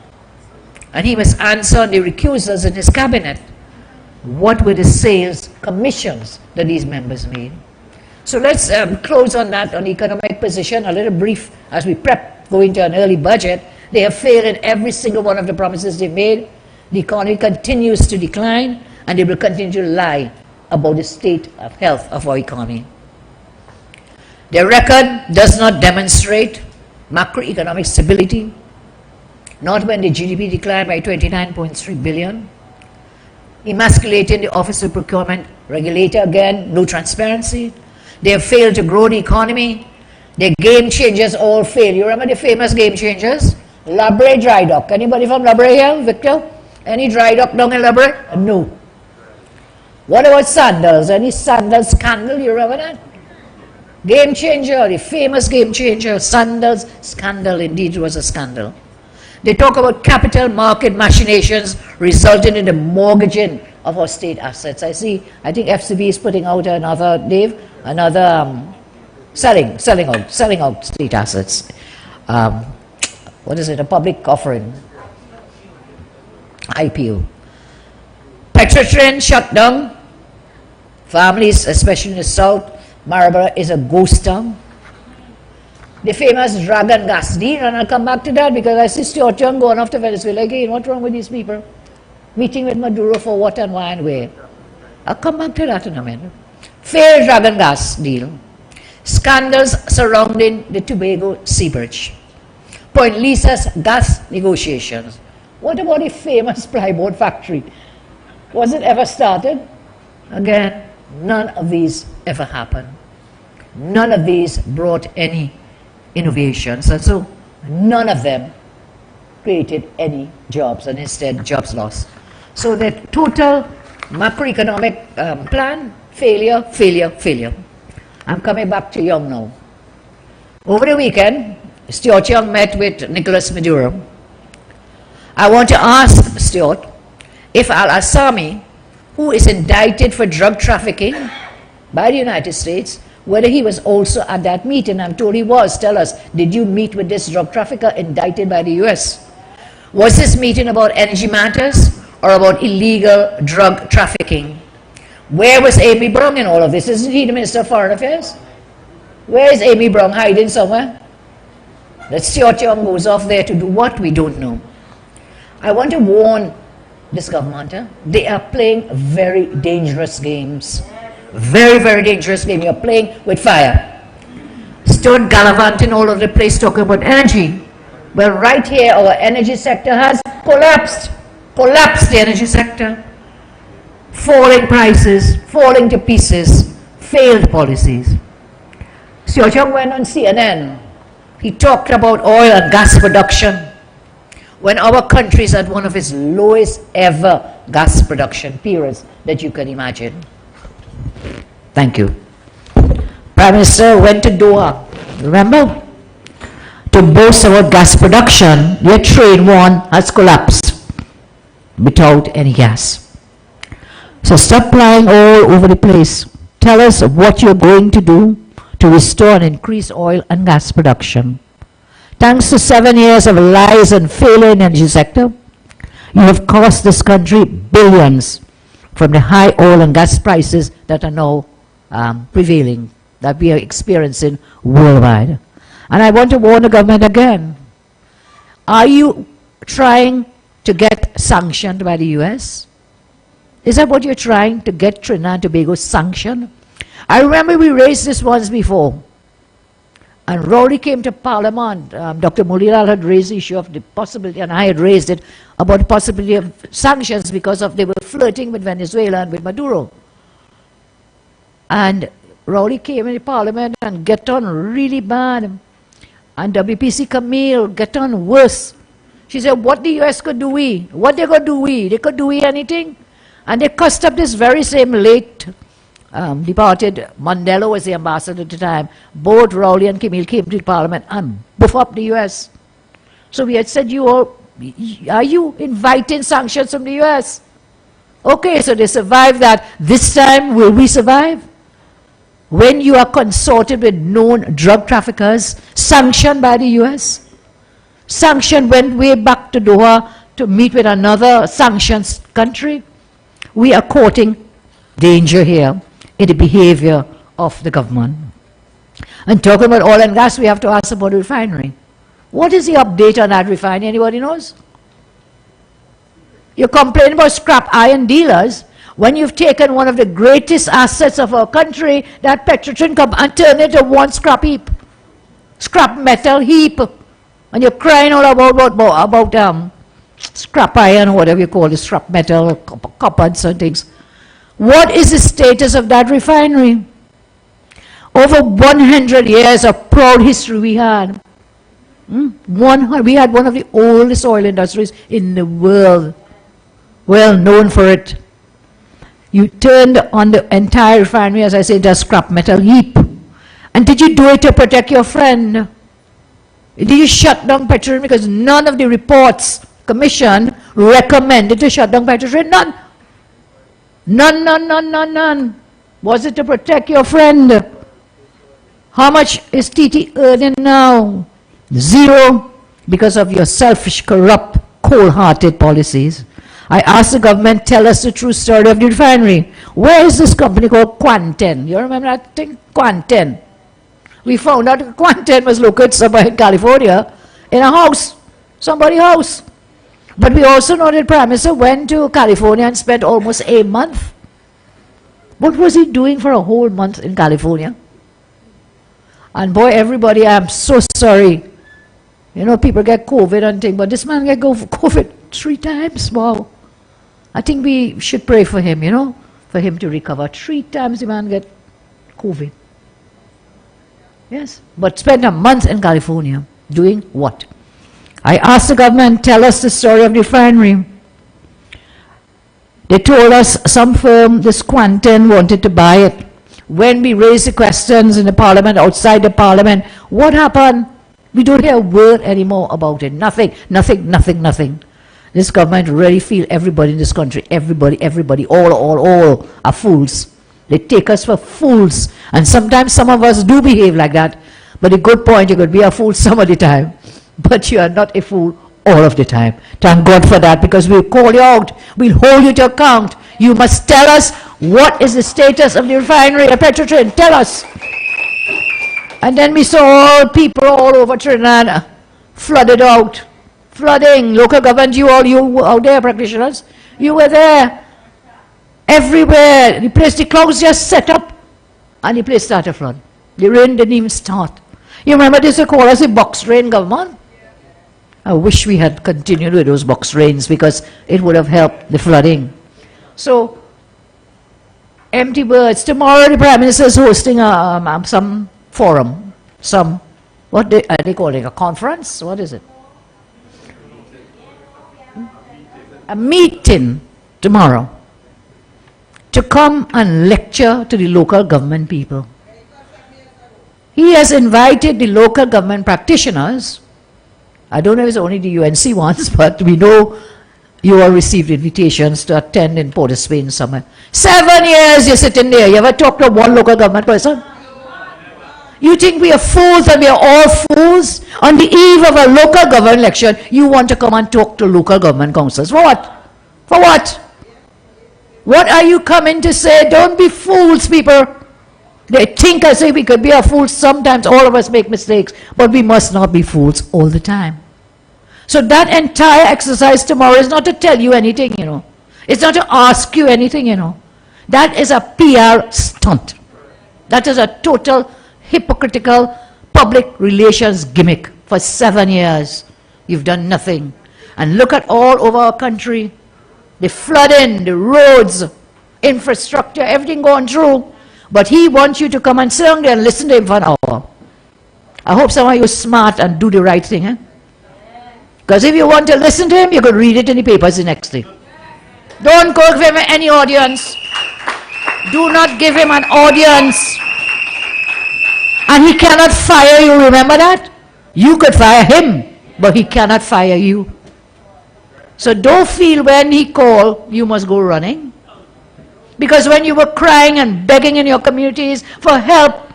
and he must answer on the recusals in his cabinet. What were the sales commissions that these members made? So let's close on that, on economic position, a little brief as we prep going to an early budget. They have failed in every single one of the promises they made. The economy continues to decline, and they will continue to lie about the state of health of our economy. Their record does not demonstrate macroeconomic stability, not when the GDP declined by 29.3 billion. Emasculating the Office of Procurement Regulator, again, no transparency. They have failed to grow the economy. Their game changers all fail. You remember the famous game changers? Labre Dry Dock. Anybody from Labre here, Victor? Any dry dock down in Labre? No. What about sandals? Any sandals scandal? You remember that? Game changer, the famous game changer, sandals scandal. Indeed, it was a scandal. They talk about capital market machinations resulting in the mortgaging of our state assets. I think FCB is putting out another, Dave, selling out state assets. What is it? A public offering. IPO. Petrotrain shut down. Families, especially in the south, Marlborough is a ghost town. The famous Dragon gas deal, and I'll come back to that because I see Stuart Young going off to Venezuela again. What's wrong with these people? Meeting with Maduro for what and why and where. I'll come back to that in a minute. Failed Dragon gas deal. Scandals surrounding the Tobago Sea Bridge. Point Lisa's gas negotiations. What about the famous plywood factory? Was it ever started? Again, none of these ever happened. None of these brought any innovations, and so none of them created any jobs, and instead jobs lost. So the total macroeconomic plan, failure, failure, failure. I'm coming back to Young now. Over the weekend, Stuart Young met with Nicolas Maduro. I want to ask Stuart if Al-Assami, who is indicted for drug trafficking by the United States, whether he was also at that meeting. I'm told he was. Tell us, did you meet with this drug trafficker indicted by the US? Was this meeting about energy matters or about illegal drug trafficking? Where was Amy Brong in all of this? Isn't he the Minister of Foreign Affairs? Where is Amy Brong, hiding somewhere? That Stuart Young goes off there to do what? We don't know. I want to warn this government. They are playing very dangerous games. Very, very dangerous game. You're playing with fire. Stuart gallivanting all over the place talking about energy. Well, right here, our energy sector has collapsed. Collapsed the energy sector. Falling prices, falling to pieces, failed policies. Stuart Young went on CNN. He talked about oil and gas production when our country is at one of its lowest ever gas production periods that you can imagine. Thank you. Prime Minister went to Doha, remember? To boast about gas production, yet train one has collapsed without any gas. So stop flying all over the place. Tell us what you're going to do to restore and increase oil and gas production. Thanks to 7 years of lies and failure in the energy sector, you have cost this country billions from the high oil and gas prices that are now prevailing, that we are experiencing worldwide. And I want to warn the government again. Are you trying to get sanctioned by the US? Is that what you're trying to get Trinidad and Tobago sanctioned? I remember we raised this once before. And Rowley came to Parliament. Dr. Mulilal had raised the issue of the possibility, and I had raised it, about the possibility of sanctions because they were flirting with Venezuela and with Maduro. And Rowley came in the Parliament and get on really bad. And WPC Camille get on worse. She said, what the US could do we? What they could do we? They could do we anything? And they cussed up this very same late departed Mandela was the ambassador at the time. Both Rowley and Camille came to the Parliament and buff up the US. So we had said, are you inviting sanctions from the US? Okay, so they survived that. This time, will we survive? When you are consorted with known drug traffickers, sanctioned by the US, sanctioned went way back to Doha to meet with another sanctions country. We are courting danger here in the behavior of the government. And talking about oil and gas, we have to ask about the refinery. What is the update on that refinery? Anybody knows? You complain about scrap iron dealers when you've taken one of the greatest assets of our country, that Petrotrin company, and turned it to one scrap heap. Scrap metal heap. And you're crying all about scrap iron, or whatever you call it, scrap metal, copper and certain things. What is the status of that refinery? Over 100 years of proud history we had. We had one of the oldest oil industries in the world, well known for it. You turned on the entire refinery, as I say, just scrap metal heap. And did you do it to protect your friend? Did you shut down Petrotrin? Because none of the reports, commission, recommended to shut down Petrotrin. None. None. Was it to protect your friend? How much is TT earning now? Zero, because of your selfish, corrupt, cold-hearted policies. I asked the government, tell us the true story of the refinery. Where is this company called Quanten? You remember that thing? Quanten. We found out Quanten was located somewhere in California, in a house, somebody's house. But we also know that Prime Minister went to California and spent almost a month. What was he doing for a whole month in California? And boy, everybody, I'm so sorry. You know, people get COVID and things, but this man get COVID 3 times. Wow. I think we should pray for him, you know, for him to recover. 3 times the man get COVID. Yes, but spent a month in California doing what? I asked the government, tell us the story of the refinery. They told us some firm, this Quanten, wanted to buy it. When we raised the questions in the parliament, outside the parliament, what happened? We don't hear a word anymore about it. Nothing. This government really feel everybody in this country, everybody, all are fools. They take us for fools. And sometimes some of us do behave like that. But a good point, you could be a fool some of the time. But you are not a fool all of the time. Thank God for that, because we'll call you out. We'll hold you to account. You must tell us what is the status of the refinery at Petrotrin. Tell us. And then we saw all people all over Trinidad flooded out. Flooding. Local government, you out there, practitioners, you were there. Everywhere. The place, the clouds just set up and the place started to flood. The rain didn't even start. You remember this, they call us a box rain government? I wish we had continued with those box rains, because it would have helped the flooding. So, empty words. Tomorrow the Prime Minister is hosting some forum. What are they calling? A conference? What is it? A meeting tomorrow to come and lecture to the local government people. He has invited the local government practitioners. I don't know if it's only the UNC ones, but we know you all received invitations to attend in Port of Spain somewhere. 7 years you're sitting there. You ever talk to one local government person? You think we are fools and we are all fools? On the eve of a local government election, you want to come and talk to local government councils. For what? For what? What are you coming to say? Don't be fools, people. They think as if we could be a fool. Sometimes all of us make mistakes, but we must not be fools all the time. So that entire exercise tomorrow is not to tell you anything, you know. It's not to ask you anything, you know. That is a PR stunt. That is a total hypocritical public relations gimmick. For 7 years, you've done nothing. And look at all over our country, the flooding, the roads, infrastructure, everything going through. But he wants you to come and sit down there and listen to him for an hour. I hope some of you are smart and do the right thing. Eh? Because if you want to listen to him, you could read it in the papers the next day. Don't go give him any audience. Do not give him an audience. And he cannot fire you, remember that? You could fire him. but he cannot fire you. So don't feel when he called, you must go running. Because when you were crying and begging in your communities for help,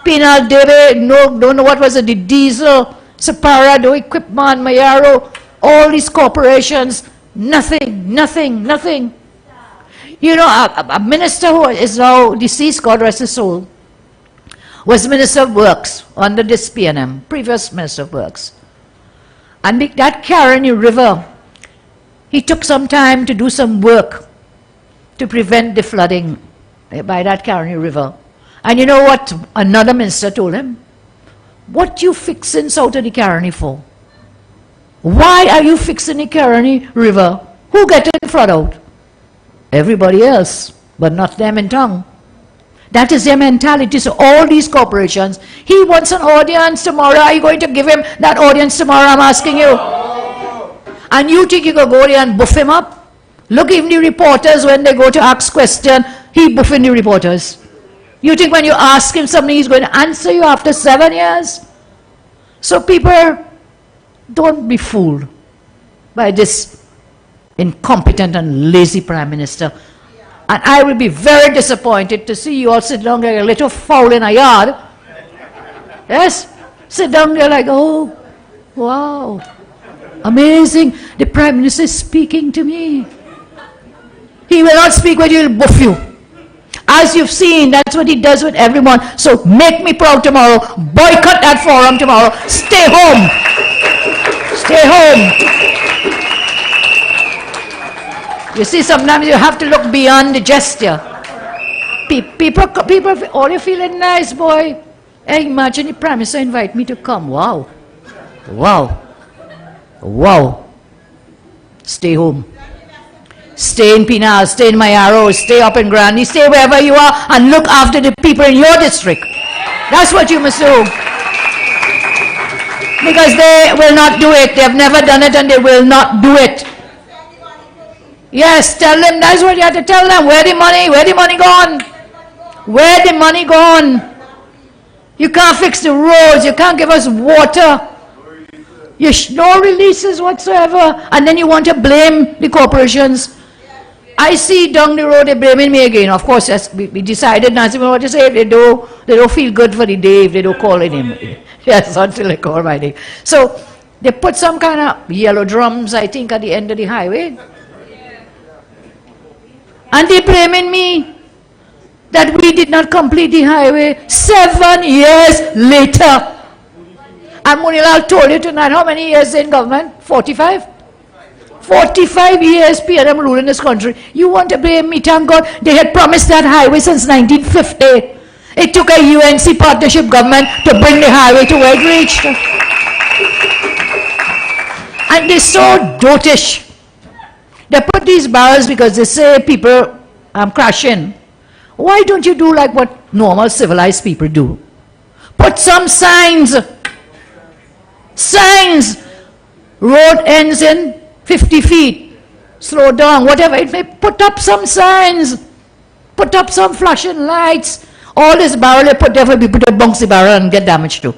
Penal Debe, don't know what was it, the Diesel, Sapara, the Equipment, Mayaro, all these corporations, nothing. You know, a minister who is now deceased, God rest his soul, was Minister of Works under this PNM, previous Minister of Works. And that Caroni River, he took some time to do some work to prevent the flooding by that Caroni River. And you know what another minister told him? What you fixing south of the Caroni for? Why are you fixing the Caroni River? Who getting flood out? Everybody else, but not them in town. That is their mentality. So all these corporations, he wants an audience tomorrow. Are you going to give him that audience tomorrow? I'm asking you. And you think you can go there and buff him up? Look, even the reporters, when they go to ask questions, he buffing the reporters. You think when you ask him something, he's going to answer you after 7 years? So people, don't be fooled by this incompetent and lazy Prime Minister. And I will be very disappointed to see you all sit down like a little fowl in a yard. Yes? Sit down there like, oh, wow, amazing. The Prime Minister is speaking to me. He will not speak with you, he'll buff you. As you've seen, that's what he does with everyone. So make me proud tomorrow. Boycott that forum tomorrow. Stay home. Stay home. You see, sometimes you have to look beyond the gesture. People, all you feeling nice, boy. Hey, imagine the Prime Minister invite me to come. Wow. Wow. Wow. Stay home. Stay in Pinal, stay in Mayaro, stay up in Grandy, stay wherever you are and look after the people in your district. That's what you must do. Because they will not do it. They have never done it and they will not do it. Yes, tell them, that's what you have to tell them. Where the money gone? Where the money gone? You can't fix the roads, you can't give us water. No releases whatsoever. And then you want to blame the corporations. I see down the road they're blaming me again. Of course, yes, we decided not to know what to say. They don't feel good for the day if they don't call it him. Yes, until they call my name. So they put some kind of yellow drums, I think, at the end of the highway. And they're blaming me that we did not complete the highway 7 years later. And Munilal told you tonight, how many years in government? 45? 45 years PNM rule in this country. You want to blame me? Thank God they had promised that highway since 1950. It took a UNC partnership government to bring the highway to where it reached. And they're so dotish. They put these barrels because they say people crashing. Why don't you do like what normal civilized people do? Put some signs. Signs. Road ends in 50 feet. Slow down, whatever. It may put up some signs. Put up some flashing lights. All this barrel they put there for people to bounce the barrel and get damaged to.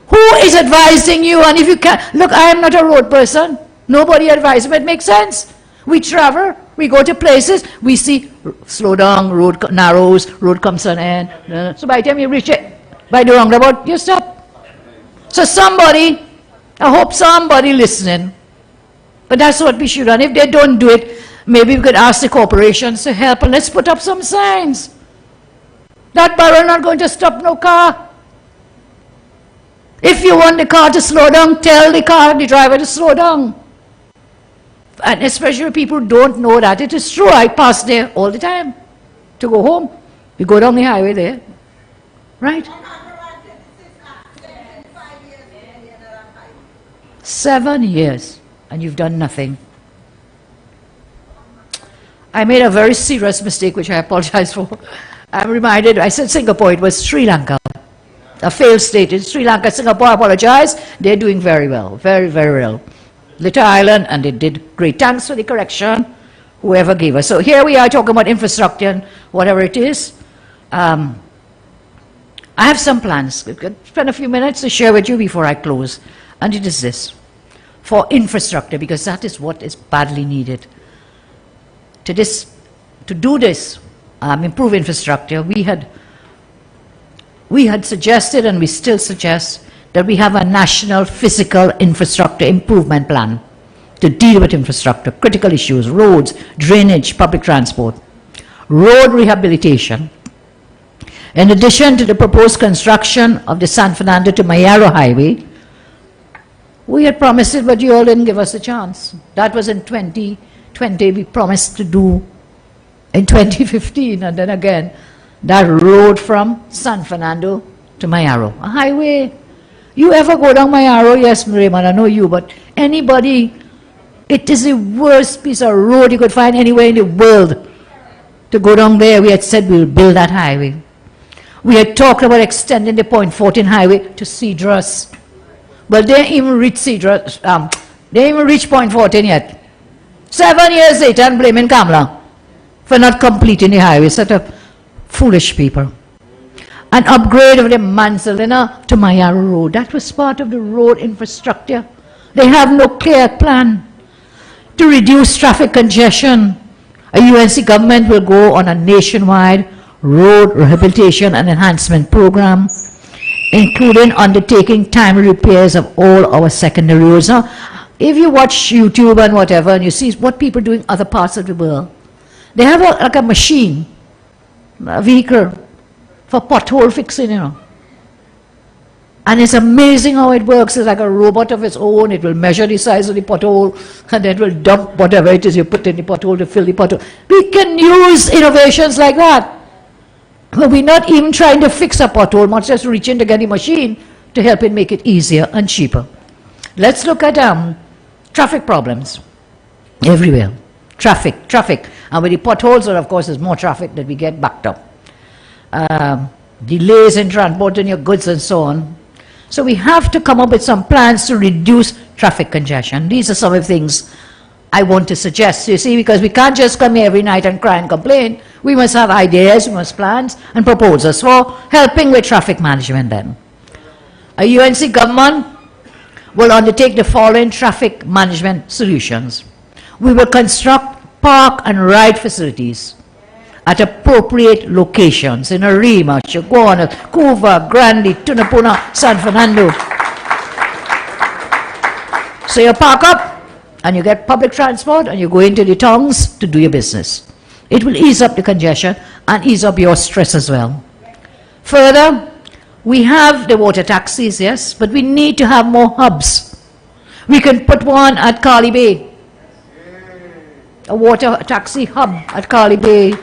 Who is advising you? And if you can't, look, I am not a road person. Nobody advises me. It makes sense. We travel, we go to places, we see slow down, road narrows, road comes to an end. So by the time you reach it, by the roundabout, you stop. So somebody, I hope somebody listening, but that's what we should do. And if they don't do it, maybe we could ask the corporations to help and let's put up some signs. That barrel not going to stop no car. If you want the car to slow down, tell the driver to slow down. And especially people who don't know that. It is true, I pass there all the time to go home. You go down the highway there, right? 7 years, and you've done nothing. I made a very serious mistake, which I apologize for. I'm reminded, I said Singapore, it was Sri Lanka. A failed state in Sri Lanka. Singapore, I apologize. They're doing very well, very, very well. Little island, and they did great. Thanks for the correction, whoever gave us. So here we are talking about infrastructure and whatever it is. I have some plans. Spend a few minutes to share with you before I close. and it is this: for infrastructure, because that is what is badly needed. To do this, improve infrastructure, we had suggested, and we still suggest, that we have a national physical infrastructure improvement plan to deal with infrastructure, critical issues, roads, drainage, public transport, road rehabilitation. In addition to the proposed construction of the San Fernando to Mayaro Highway, we had promised it, but you all didn't give us a chance. That was in 2020, we promised to do in 2015, and then again, that road from San Fernando to Mayaro, a highway. You ever go down Mayaro? Yes, Raymond, I know you, but anybody, it is the worst piece of road you could find anywhere in the world. To go down there, we had said we will build that highway. We had talked about extending the Point 14 highway to Cedros. Well, they didn't even reach Cedros, they didn't even reach Point 14 yet. 7 years later, and blaming Kamla for not completing the highway. Such a foolish people. An upgrade of the Manzalina to Mayaro Road. That was part of the road infrastructure. They have no clear plan. To reduce traffic congestion, a UNC government will go on a nationwide road rehabilitation and enhancement program, including undertaking timely repairs of all our secondary roads. Now, if you watch YouTube and whatever, and you see what people do in other parts of the world, they have like a machine, a vehicle, for pothole fixing, you know. And it's amazing how it works. It's like a robot of its own. It will measure the size of the pothole, and then it will dump whatever it is you put in the pothole to fill the pothole. We can use innovations like that. But we're not even trying to fix a pothole, much as reaching to get the machine to help it make it easier and cheaper. Let's look at traffic problems everywhere. Traffic. And with the potholes, of course, there's more traffic that we get backed up. Delays in transporting your goods and so on. So we have to come up with some plans to reduce traffic congestion. These are some of the things I want to suggest, you see, because we can't just come here every night and cry and complain. We must have ideas, we must plans and proposals for helping with traffic management then. A UNC government will undertake the following traffic management solutions. We will construct park and ride facilities at appropriate locations in Arima, Chaguana, Cuba, Grande, Tunapuna, San Fernando. So you park up and you get public transport and you go into the towns to do your business. It will ease up the congestion and ease up your stress as well. Further, we have the water taxis, yes, but we need to have more hubs. We can put one at Carly Bay, a water taxi hub at Carly Bay.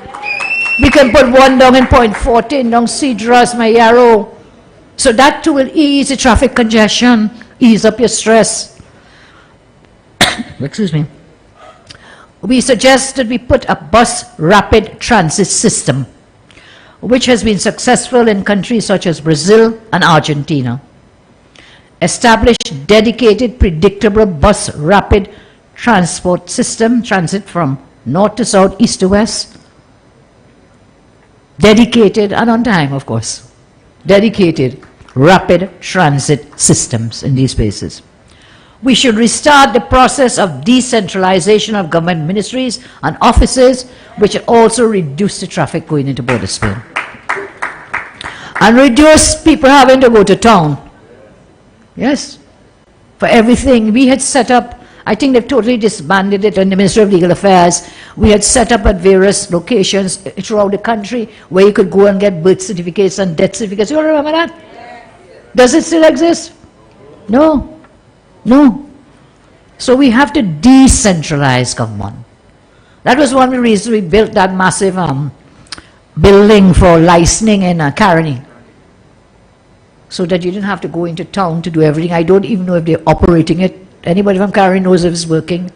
We can put one down in Point 14, down Cedros, Mayaro. So that too will ease the traffic congestion, ease up your stress. Excuse me. We suggest that we put a bus rapid transit system, which has been successful in countries such as Brazil and Argentina. Establish dedicated, predictable bus rapid transport system, transit from north to south, east to west. Dedicated and on time, of course. Dedicated rapid transit systems in these places. We should restart the process of decentralization of government ministries and offices, which will also reduce the traffic going into Border Spain. And reduce people having to go to town. Yes. For everything. We had set up, I think they've totally disbanded it in the Ministry of Legal Affairs. We had set up at various locations throughout the country where you could go and get birth certificates and death certificates. You remember that? Does it still exist? No. No. So we have to decentralize government. That was one of the reasons we built that massive building for licensing in Caroni. So that you didn't have to go into town to do everything. I don't even know if they're operating it. Anybody from Caroni knows if it's working,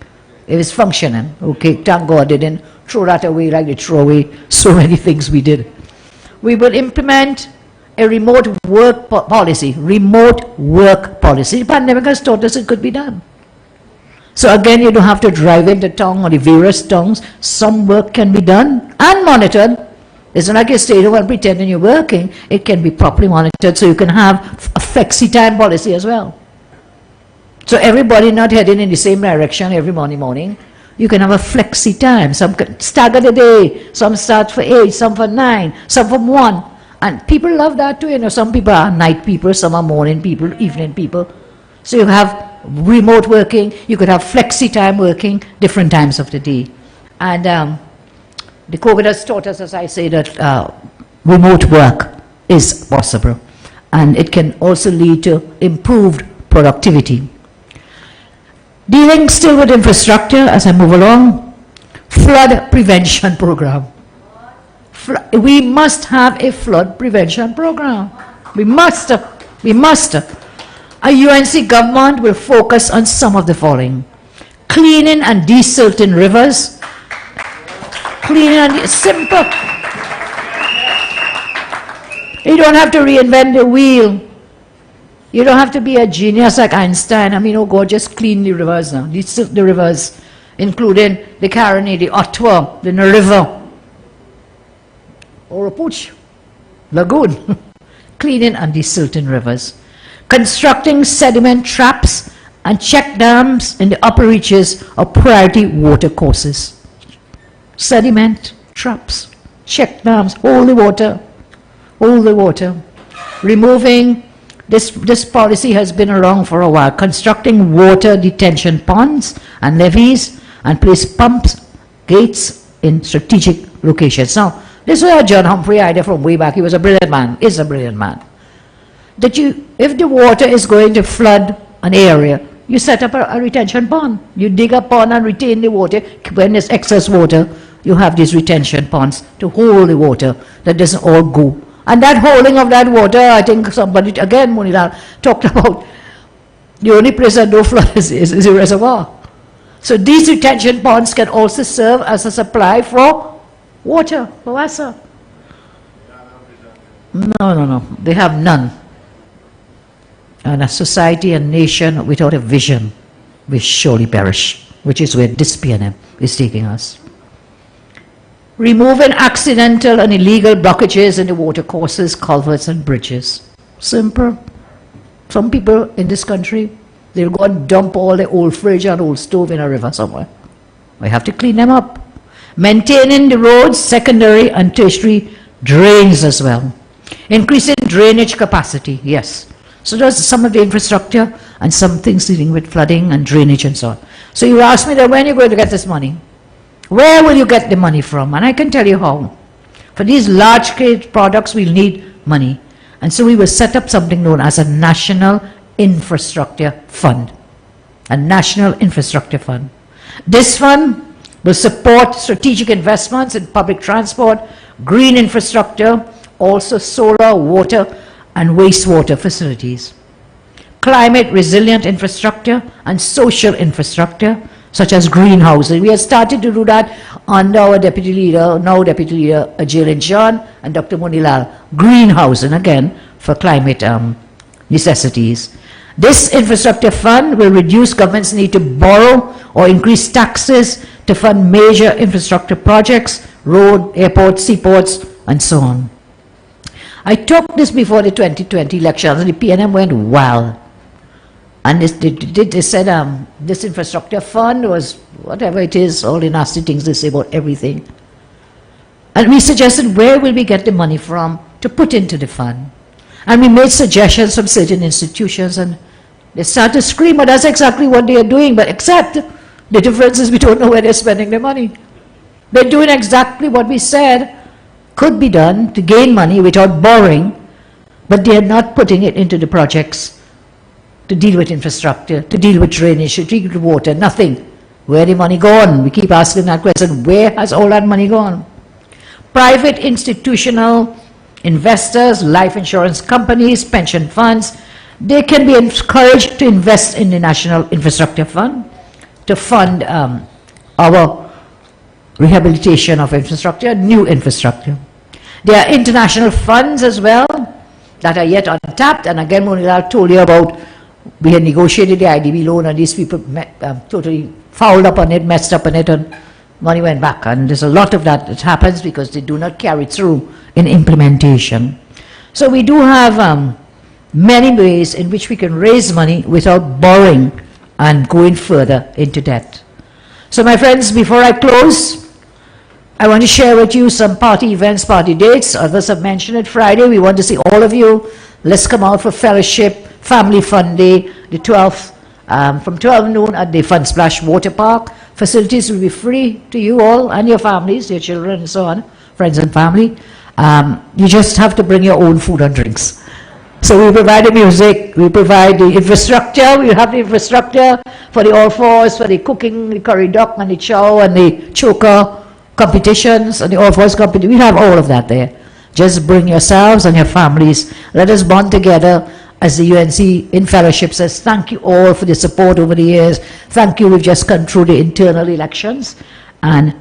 if it's functioning. Okay, thank God they didn't throw that away like they throw away so many things we did. We will implement a remote work policy. Remote work policy. The pandemic has taught us it could be done. So again, you don't have to drive into town or the various towns. Some work can be done and monitored. It's not like you stay home and pretending you're working. It can be properly monitored so you can have a flexi time policy as well. So everybody not heading in the same direction every morning. You can have a flexi time. Some can stagger the day. Some start for 8, some for 9, some from 1. And people love that too. You know, some people are night people, some are morning people, evening people. So you have remote working. You could have flexi time working, different times of the day. And the COVID has taught us, as I say, that remote work is possible. And it can also lead to improved productivity. Dealing still with infrastructure as I move along, flood prevention program. We must have a flood prevention program. We must. A UNC government will focus on some of the following. Cleaning and desilting rivers. Cleaning and simple. You don't have to reinvent the wheel. You don't have to be a genius like Einstein. I mean, oh God, just clean the rivers now. The rivers, including the Caroni, the Ottawa, the River, Oropuch, Lagoon. Cleaning and desilting rivers. Constructing sediment traps and check dams in the upper reaches of priority water courses. Sediment traps, check dams, hold the water. Removing, this policy has been around for a while, constructing water detention ponds and levees and place pumps, gates in strategic locations. Now, this was a John Humphrey idea from way back. He was a brilliant man, is a brilliant man. That if the water is going to flood an area, you set up a retention pond. You dig a pond and retain the water. When there's excess water, you have these retention ponds to hold the water that doesn't all go. And that holding of that water, I think somebody, again, Munilal, talked about the only place that no flood is a reservoir. So these retention ponds can also serve as a supply for water, for Wassa. No. They have none. And a society and nation without a vision will surely perish, which is where this PNM is taking us. Removing accidental and illegal blockages in the water courses, culverts and bridges. Simple. Some people in this country, they'll go and dump all the old fridge and old stove in a river somewhere. We have to clean them up. Maintaining the roads, secondary and tertiary drains as well. Increasing drainage capacity, yes. So there's some of the infrastructure and some things dealing with flooding and drainage and so on. So you ask me that when you're going to get this money? Where will you get the money from? And I can tell you how. For these large-scale products, we'll need money. And so we will set up something known as a National Infrastructure Fund. A National Infrastructure Fund. This fund will support strategic investments in public transport, green infrastructure, also solar, water, and wastewater facilities. Climate resilient infrastructure and social infrastructure, such as greenhouses. We have started to do that under our Deputy Leader, now Deputy Leader Jalen John and Dr. Monilal. Greenhousing, again, for climate necessities. This infrastructure fund will reduce government's need to borrow or increase taxes to fund major infrastructure projects, road, airports, seaports, and so on. I talked this before the 2020 elections, and the PNM went wild. And they said this infrastructure fund was whatever it is, all the nasty things they say about everything. And we suggested where will we get the money from to put into the fund. And we made suggestions from certain institutions, and they started to scream, but that's exactly what they are doing, but except the difference is we don't know where they're spending their money. They're doing exactly what we said could be done to gain money without borrowing, but they are not putting it into the projects to deal with infrastructure, to deal with drainage, to deal with water, nothing. Where the money gone? We keep asking that question. Where has all that money gone? Private institutional investors, life insurance companies, pension funds, they can be encouraged to invest in the National Infrastructure Fund to fund our rehabilitation of infrastructure, new infrastructure. There are international funds as well that are yet untapped, and again, Monilal told you about, we had negotiated the IDB loan and these people totally fouled up on it, messed up on it, and money went back. And there's a lot of that happens because they do not carry through in implementation. So we do have many ways in which we can raise money without borrowing and going further into debt. So my friends, before I close, I want to share with you some party events, party dates. Others have mentioned it. Friday, we want to see all of you. Let's come out for fellowship, family fun day, the 12th, from 12 noon at the Fun Splash Water Park. Facilities will be free to you all and your families, your children and so on, friends and family. You just have to bring your own food and drinks. So we provide the music, we provide the infrastructure, we have the infrastructure for the all fours, for the cooking, the curry duck and the chow and the choker competitions and the all fours competition. We have all of that there. Just bring yourselves and your families. Let us bond together as the UNC in fellowship says. Thank you all for the support over the years. Thank you. We've just gone through the internal elections and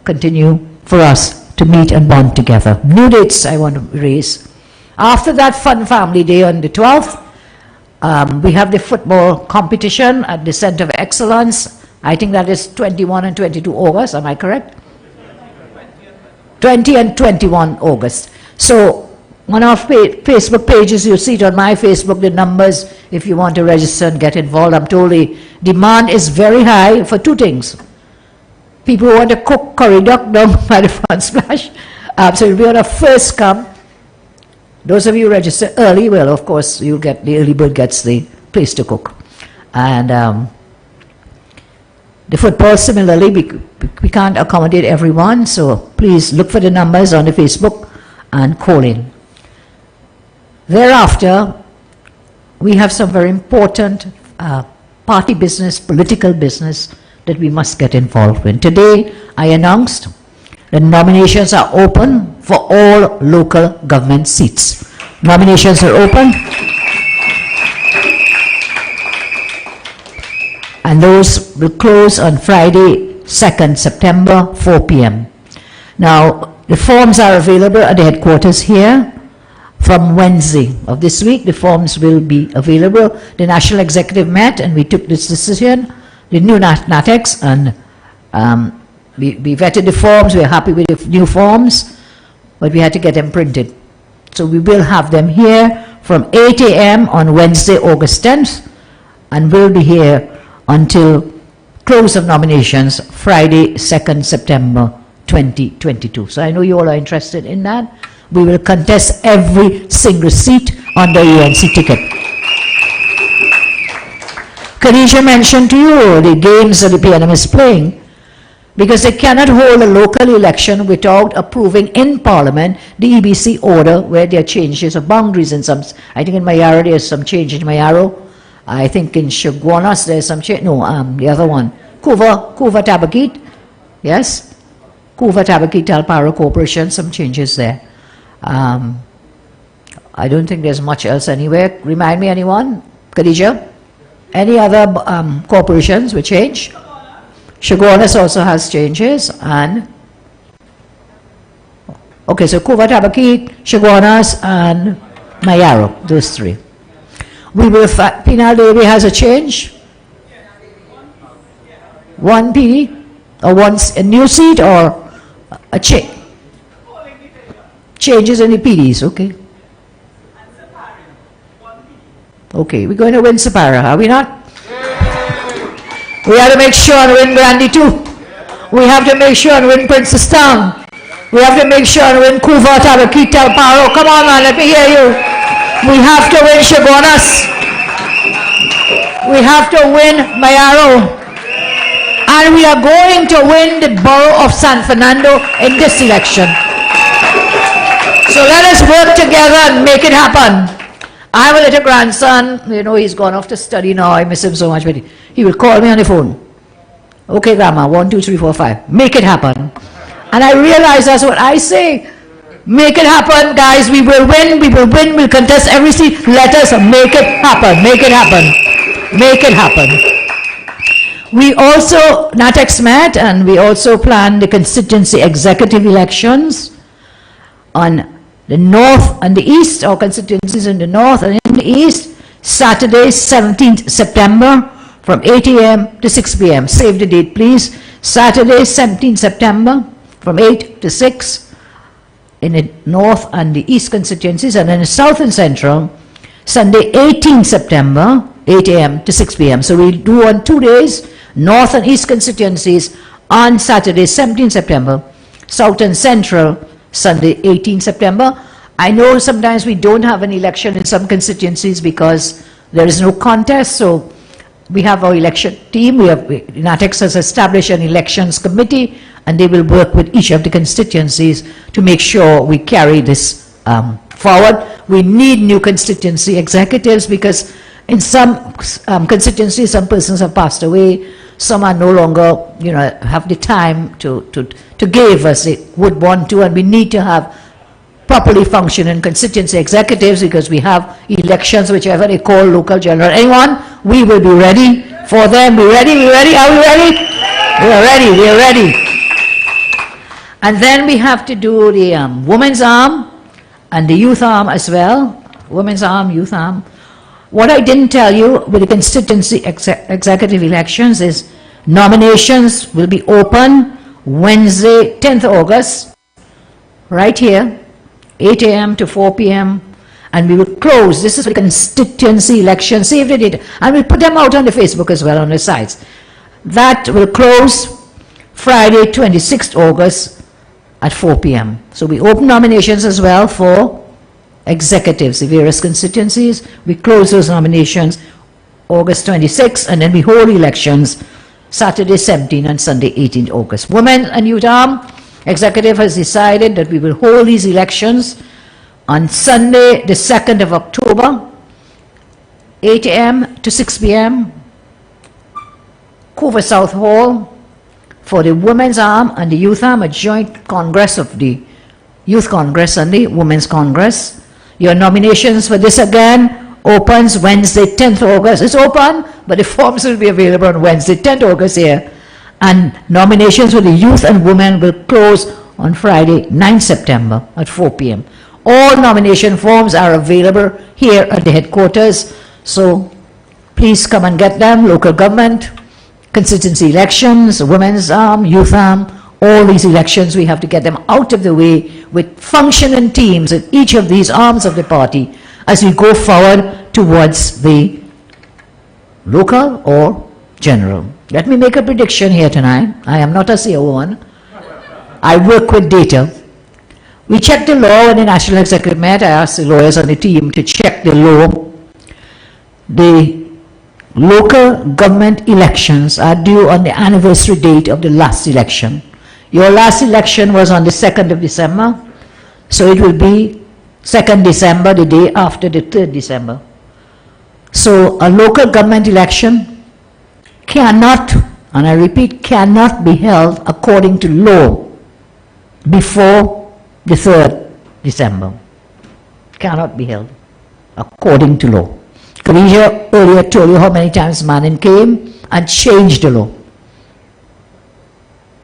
continue for us to meet and bond together. New dates I want to raise. After that fun family day on the 12th, we have the football competition at the Center of Excellence. I think that is 21 and 22 August. Am I correct? 20 and 21 August. So on our Facebook pages, you'll see it on my Facebook, the numbers, if you want to register and get involved. I'm told the demand is very high for two things. People who want to cook curry duck down by the Fun Splash. So it'll be on a first come. Those of you who register early, well, of course, you'll get, the early bird gets the place to cook. And the football, similarly, we can't accommodate everyone, so please look for the numbers on the Facebook and call in. Thereafter, we have some very important party business, political business that we must get involved in. Today, I announced the nominations are open for all local government seats. Nominations are open. And those will close on Friday, 2nd September, 4 p.m. Now, the forms are available at the headquarters here. From Wednesday of this week, the forms will be available. The National Executive met and we took this decision, the new NATEX, and we vetted the forms. We're happy with the new forms, but we had to get them printed. So we will have them here from 8 a.m. on Wednesday, August 10th, and we'll be here until close of nominations, Friday, 2nd September 2022. So I know you all are interested in that. We will contest every single seat on the UNC ticket. Khadija mentioned to you the games that the PNM is playing, because they cannot hold a local election without approving in Parliament the EBC order where there are changes of boundaries in some. I think in Mayaro there's some change in Mayaro. I think in Chaguanas there's some change. No, the other one, Kuva Tabakit, yes, Kuva Tabakit Talparo Corporation, some changes there. I don't think there's much else anywhere. Remind me, anyone? Khadija? Any other corporations with change? Chaguanas also has changes, and okay, so Kuva Tabakit, Chaguanas, and Mayaro, those three. We will, Pinal Devi has a change? One PD? Or a new seat or a change? Changes in the PDs, okay. Okay, we're going to win Sapara, are we not? We have to make sure and win Brandy too. We have to make sure and win Princess Town. We have to make sure and win Kuva Tabakit Talparo. Come on, man, let me hear you. We have to win Chaguanas. We have to win Mayaro. And we are going to win the borough of San Fernando in this election. So let us work together and make it happen. I have a little grandson, you know, he's gone off to study now. I miss him so much, but he will call me on the phone. Okay, Grandma, 1, 2, 3, 4, 5. Make it happen. And I realize that's what I say. Make it happen, guys. We will win, we'll contest every seat. Let us make it happen, make it happen, make it happen. We also, NATEX met, and we also planned the constituency executive elections on the north and the east, our constituencies in the north and in the east, Saturday, 17th September, from 8 a.m. to 6 p.m. Save the date, please. Saturday, 17th September, from 8 to 6 in the north and the east constituencies, and then the south and central, Sunday, 18th September, 8 a.m. to 6 p.m. So we'll do on 2 days, North and East constituencies on Saturday, 17 September, South and Central, Sunday, 18 September. I know sometimes we don't have an election in some constituencies because there is no contest, so we have our election team. NATEX has established an elections committee, and they will work with each of the constituencies to make sure we carry this forward. We need new constituency executives because in some constituencies, some persons have passed away. Some are no longer, have the time to give as they would want to, and we need to have properly functioning constituency executives because we have elections, whichever they call, local, general, anyone. We will be ready for them. Are we ready? Are we ready? We are ready. And then we have to do the women's arm and the youth arm as well. Women's arm, youth arm. What I didn't tell you with the constituency executive elections is nominations will be open Wednesday, 10th August, right here, 8 a.m. to 4 p.m. And we will close. This is the constituency election. Save the date. And we'll put them out on the Facebook as well, on the sites. That will close Friday, 26th August at 4 p.m. So we open nominations as well for executives, the various constituencies. We close those nominations August 26th, and then we hold elections Saturday 17 and Sunday 18th August. Women and Youth Arm Executive has decided that we will hold these elections on Sunday the 2nd of October, 8 a.m. to 6 p.m. Coover South Hall for the Women's Arm and the Youth Arm, a joint congress of the Youth Congress and the Women's Congress. Your nominations for this again opens Wednesday, 10th August. It's open, but the forms will be available on Wednesday, 10th August here. And nominations for the youth and women will close on Friday, 9th September at 4 p.m. All nomination forms are available here at the headquarters. So please come and get them. Local government, constituency elections, women's arm, youth arm, all these elections, we have to get them out of the way with functioning teams in each of these arms of the party as we go forward towards the local or general. Let me make a prediction here tonight. I am not a CEO1. I work with data. We checked the law when the National Executive met. I asked the lawyers on the team to check the law. The local government elections are due on the anniversary date of the last election. Your last election was on the 2nd of December, so it will be 2nd December, the day after the 3rd December. So a local government election cannot, and I repeat, cannot be held according to law before the 3rd December. Cannot be held according to law. Khadija earlier told you how many times Manin came and changed the law.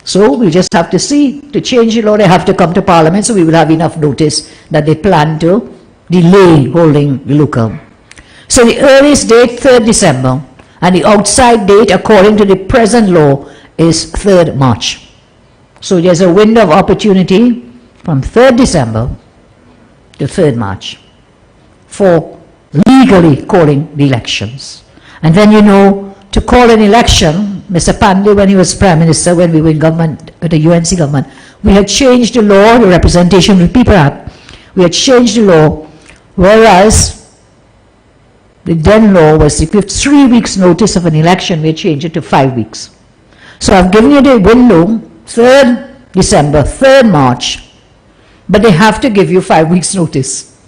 So we just have to see, to change the law, they have to come to Parliament, so we will have enough notice that they plan to delay holding the local. So the earliest date, 3rd December, and the outside date, according to the present law, is 3rd March. So there's a window of opportunity from 3rd December to 3rd March for legally calling the elections. And then, you know, to call an election, Mr. Pandey, when he was Prime Minister, when we were in government, the UNC government, we had changed the law, the Representation of the People Act. We had changed the law, whereas the then law was if you have 3 weeks notice of an election, we had changed it to 5 weeks. So I've given you the window, 3rd December, 3rd March, but they have to give you 5 weeks notice.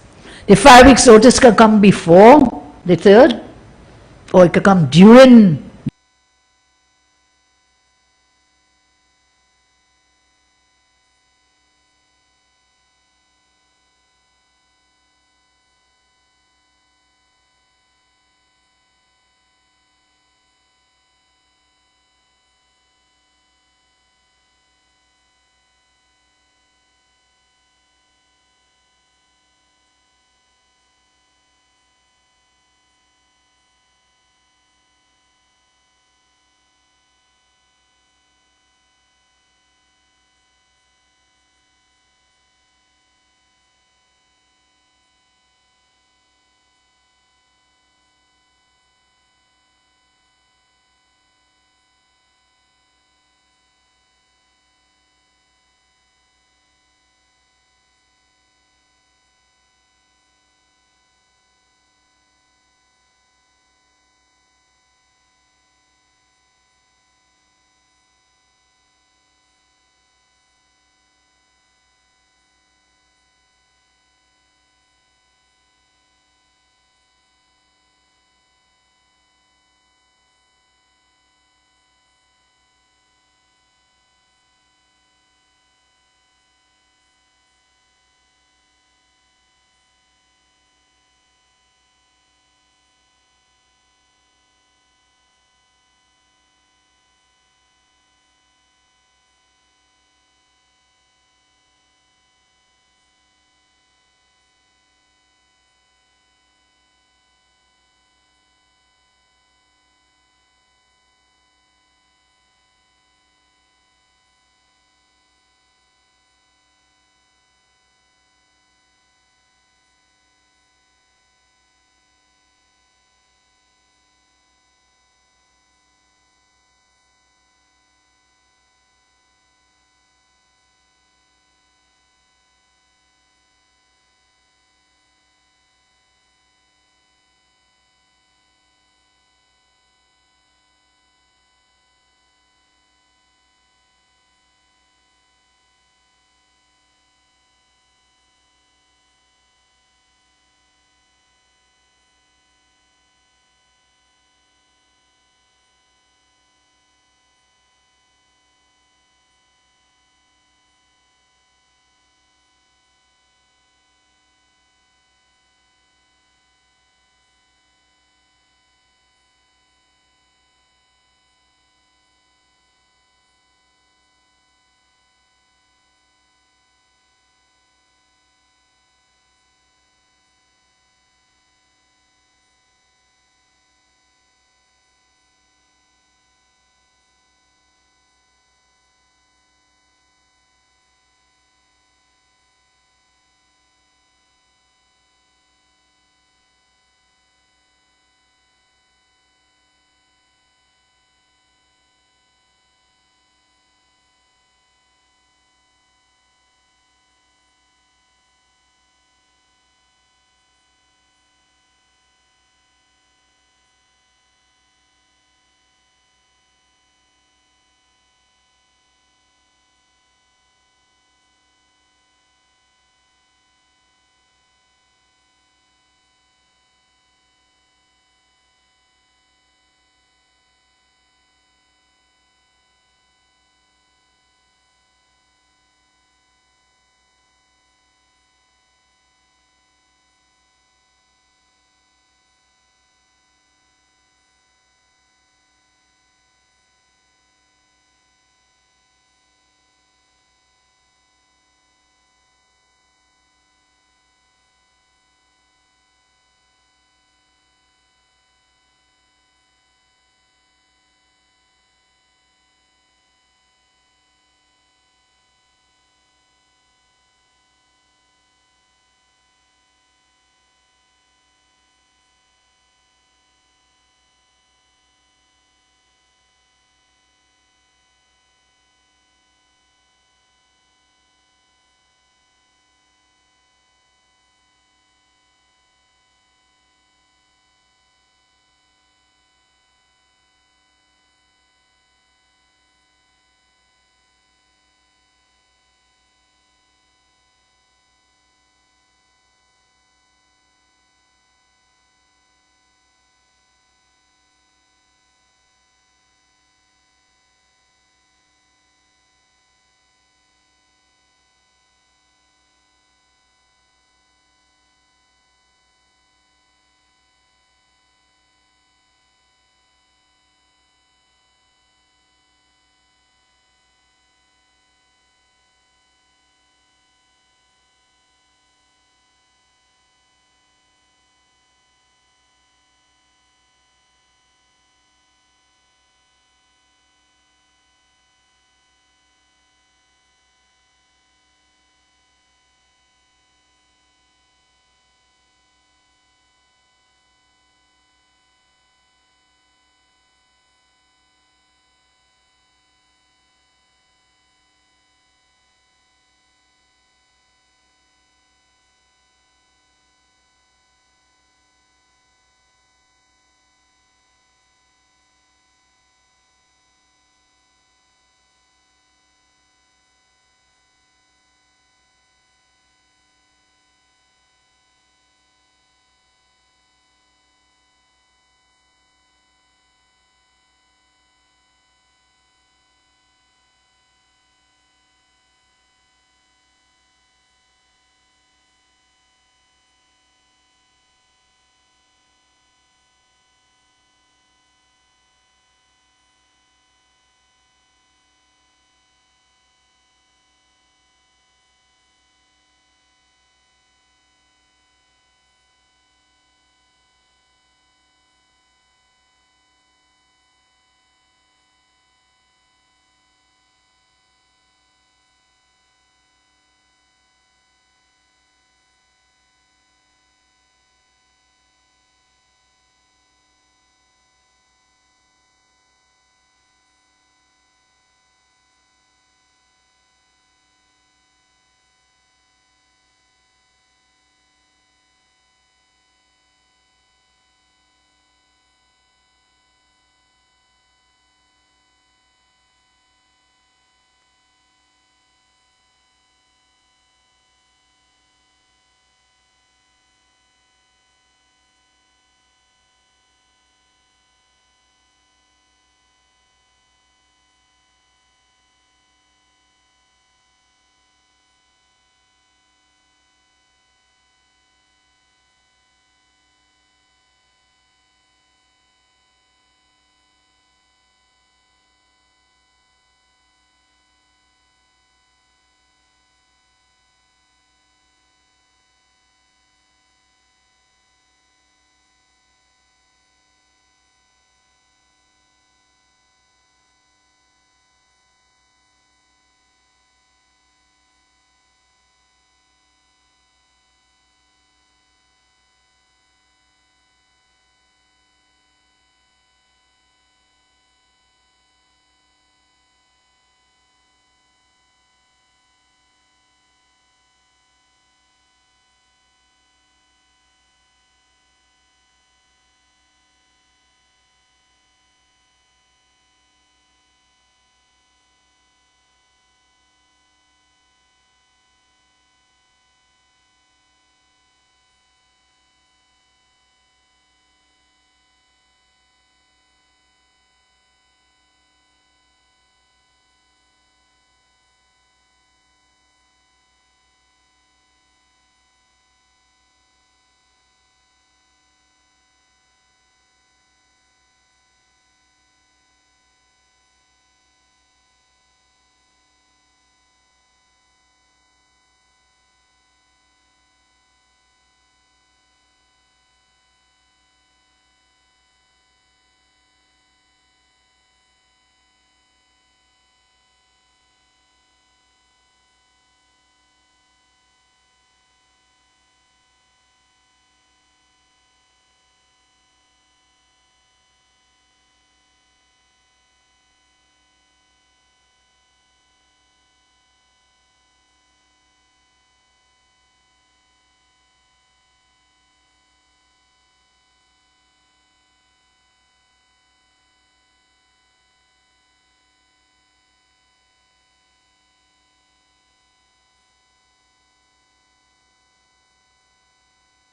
The 5 weeks notice can come before the 3rd, or it can come during